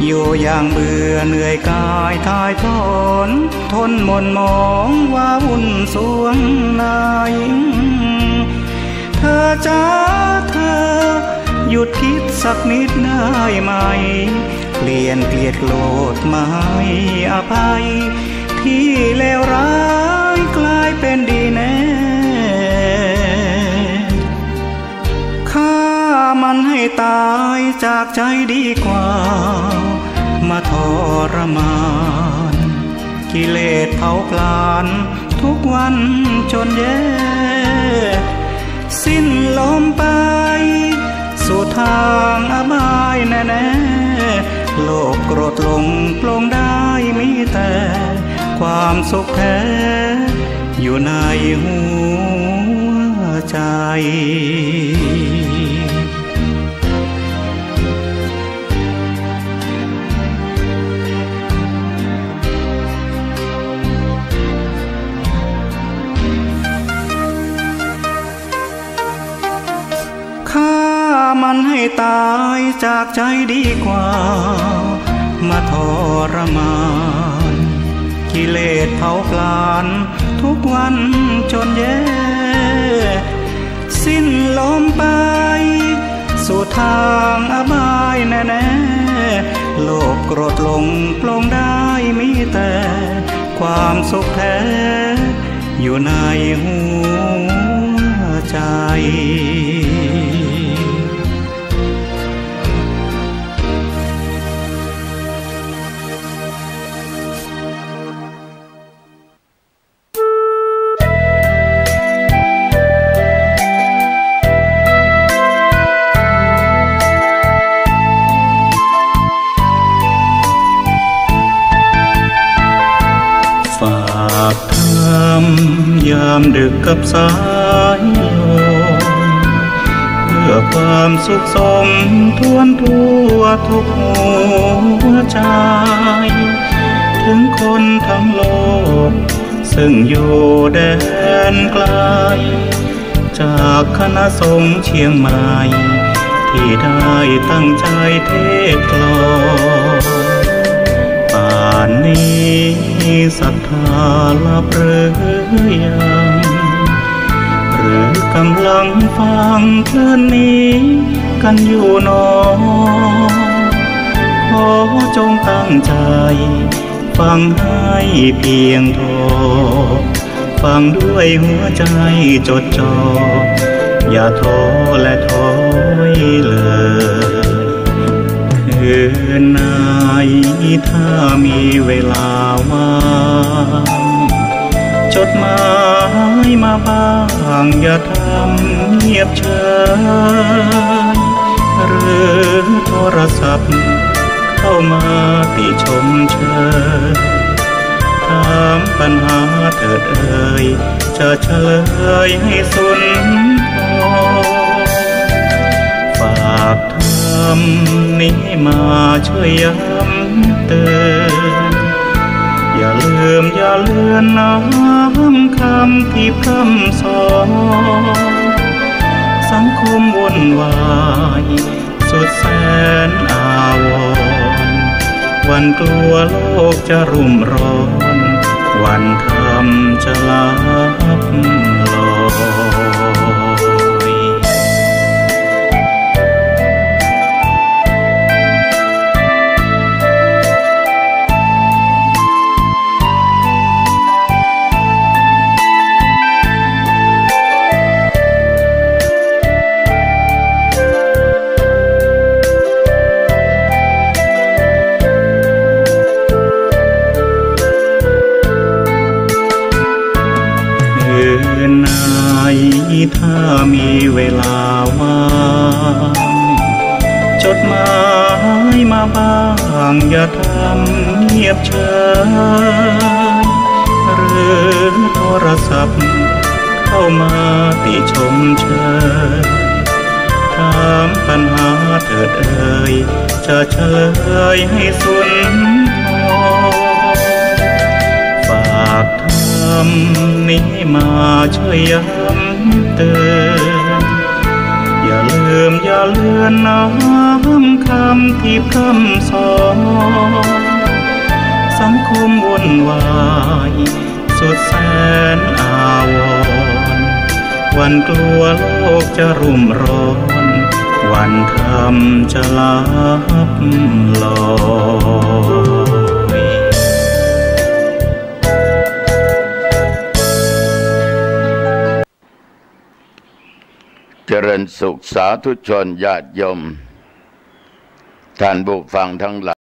[SPEAKER 6] อยู่อย่างเบื่อเหนื่อยกายทายทอนทนหม่นหมองว่าวุ่นสวงในเธอจ้าเธอหยุดคิดสักนิดได้ไหมเปลี่ยนเกลียดโกรธมาให้อภัยที่เลวร้ายกลายเป็นดีแน่ฆ่ามันให้ตายจากใจดีกว่ามาทรมานกิเลสเผาผลาญทุกวันจนแย่สิ้นลมไปสู่ทางอบายแน่ๆโลภโกรธหลงปลงได้มีแต่ความสุขแท้อยู่ในหัวใจ ให้ตายจากใจดีกว่ามาทรมานกิเลสเผาผลาญทุกวันจนแย่สิ้นลมไปสู่ทางอบายแน่ๆโลภโกรธหลงปลงได้มีแต่ความสุขแท้อยู่ในหัวใจฝากทำยามดึกกับสายลมเพื่อความสุขสมทวนทั่วทุกหัวใจถึงคนทั้งโลกซึ่งอยู่แดนไกลจากคณะสงฆ์เชียงใหม่ที่ได้ตั้งใจเทศกลอนป่านนี้ศรัทธาลับหรือยังหรือกำลังฟังคลื่นนี้กันอยู่หนอขอจงตั้งใจฟังให้เพียงพอฟังด้วยหัวใจจดจ่ออย่าท้อและถอยเลยคืนไหนถ้ามีเวลาว่างจดหมายมาบ้างอย่าทำเงียบเฉยหรือโทรศัพท์เข้ามาติชมเชยถามปัญหาเถิดเอ่ยจะเฉลยให้สุนทรฝากทำนี้มาช่วยย้ำเตือนอย่าลืมอย่าเลือนน้ำคำที่พร่ำสอนสังคมวุ่นวายสุดแสนอาวรณ์วันกลัวโลกจะรุ่มร้อนวันธรรมจะลับลอยถ้ามีเวลาว่างจดหมายมาบ้างอย่าทำเงียบเฉยหรือโทรศัพท์เข้ามาติชมเชยถามปัญหาเถิดเอ่ยจะเฉลยให้สุนทรฝากทำนี้มาช่วยย้ำเตือนอย่าลืมอย่าเลือนน้ำคำที่พร่ำสอนสังคมวุ่นวายสุดแสนอาวรณ์วันกลัวโลกจะรุ่มร้อนวันธรรมจะลับลอย
[SPEAKER 7] เจริญสุขสาธุชนญาติโยมท่านผู้ฟังทั้งหลาย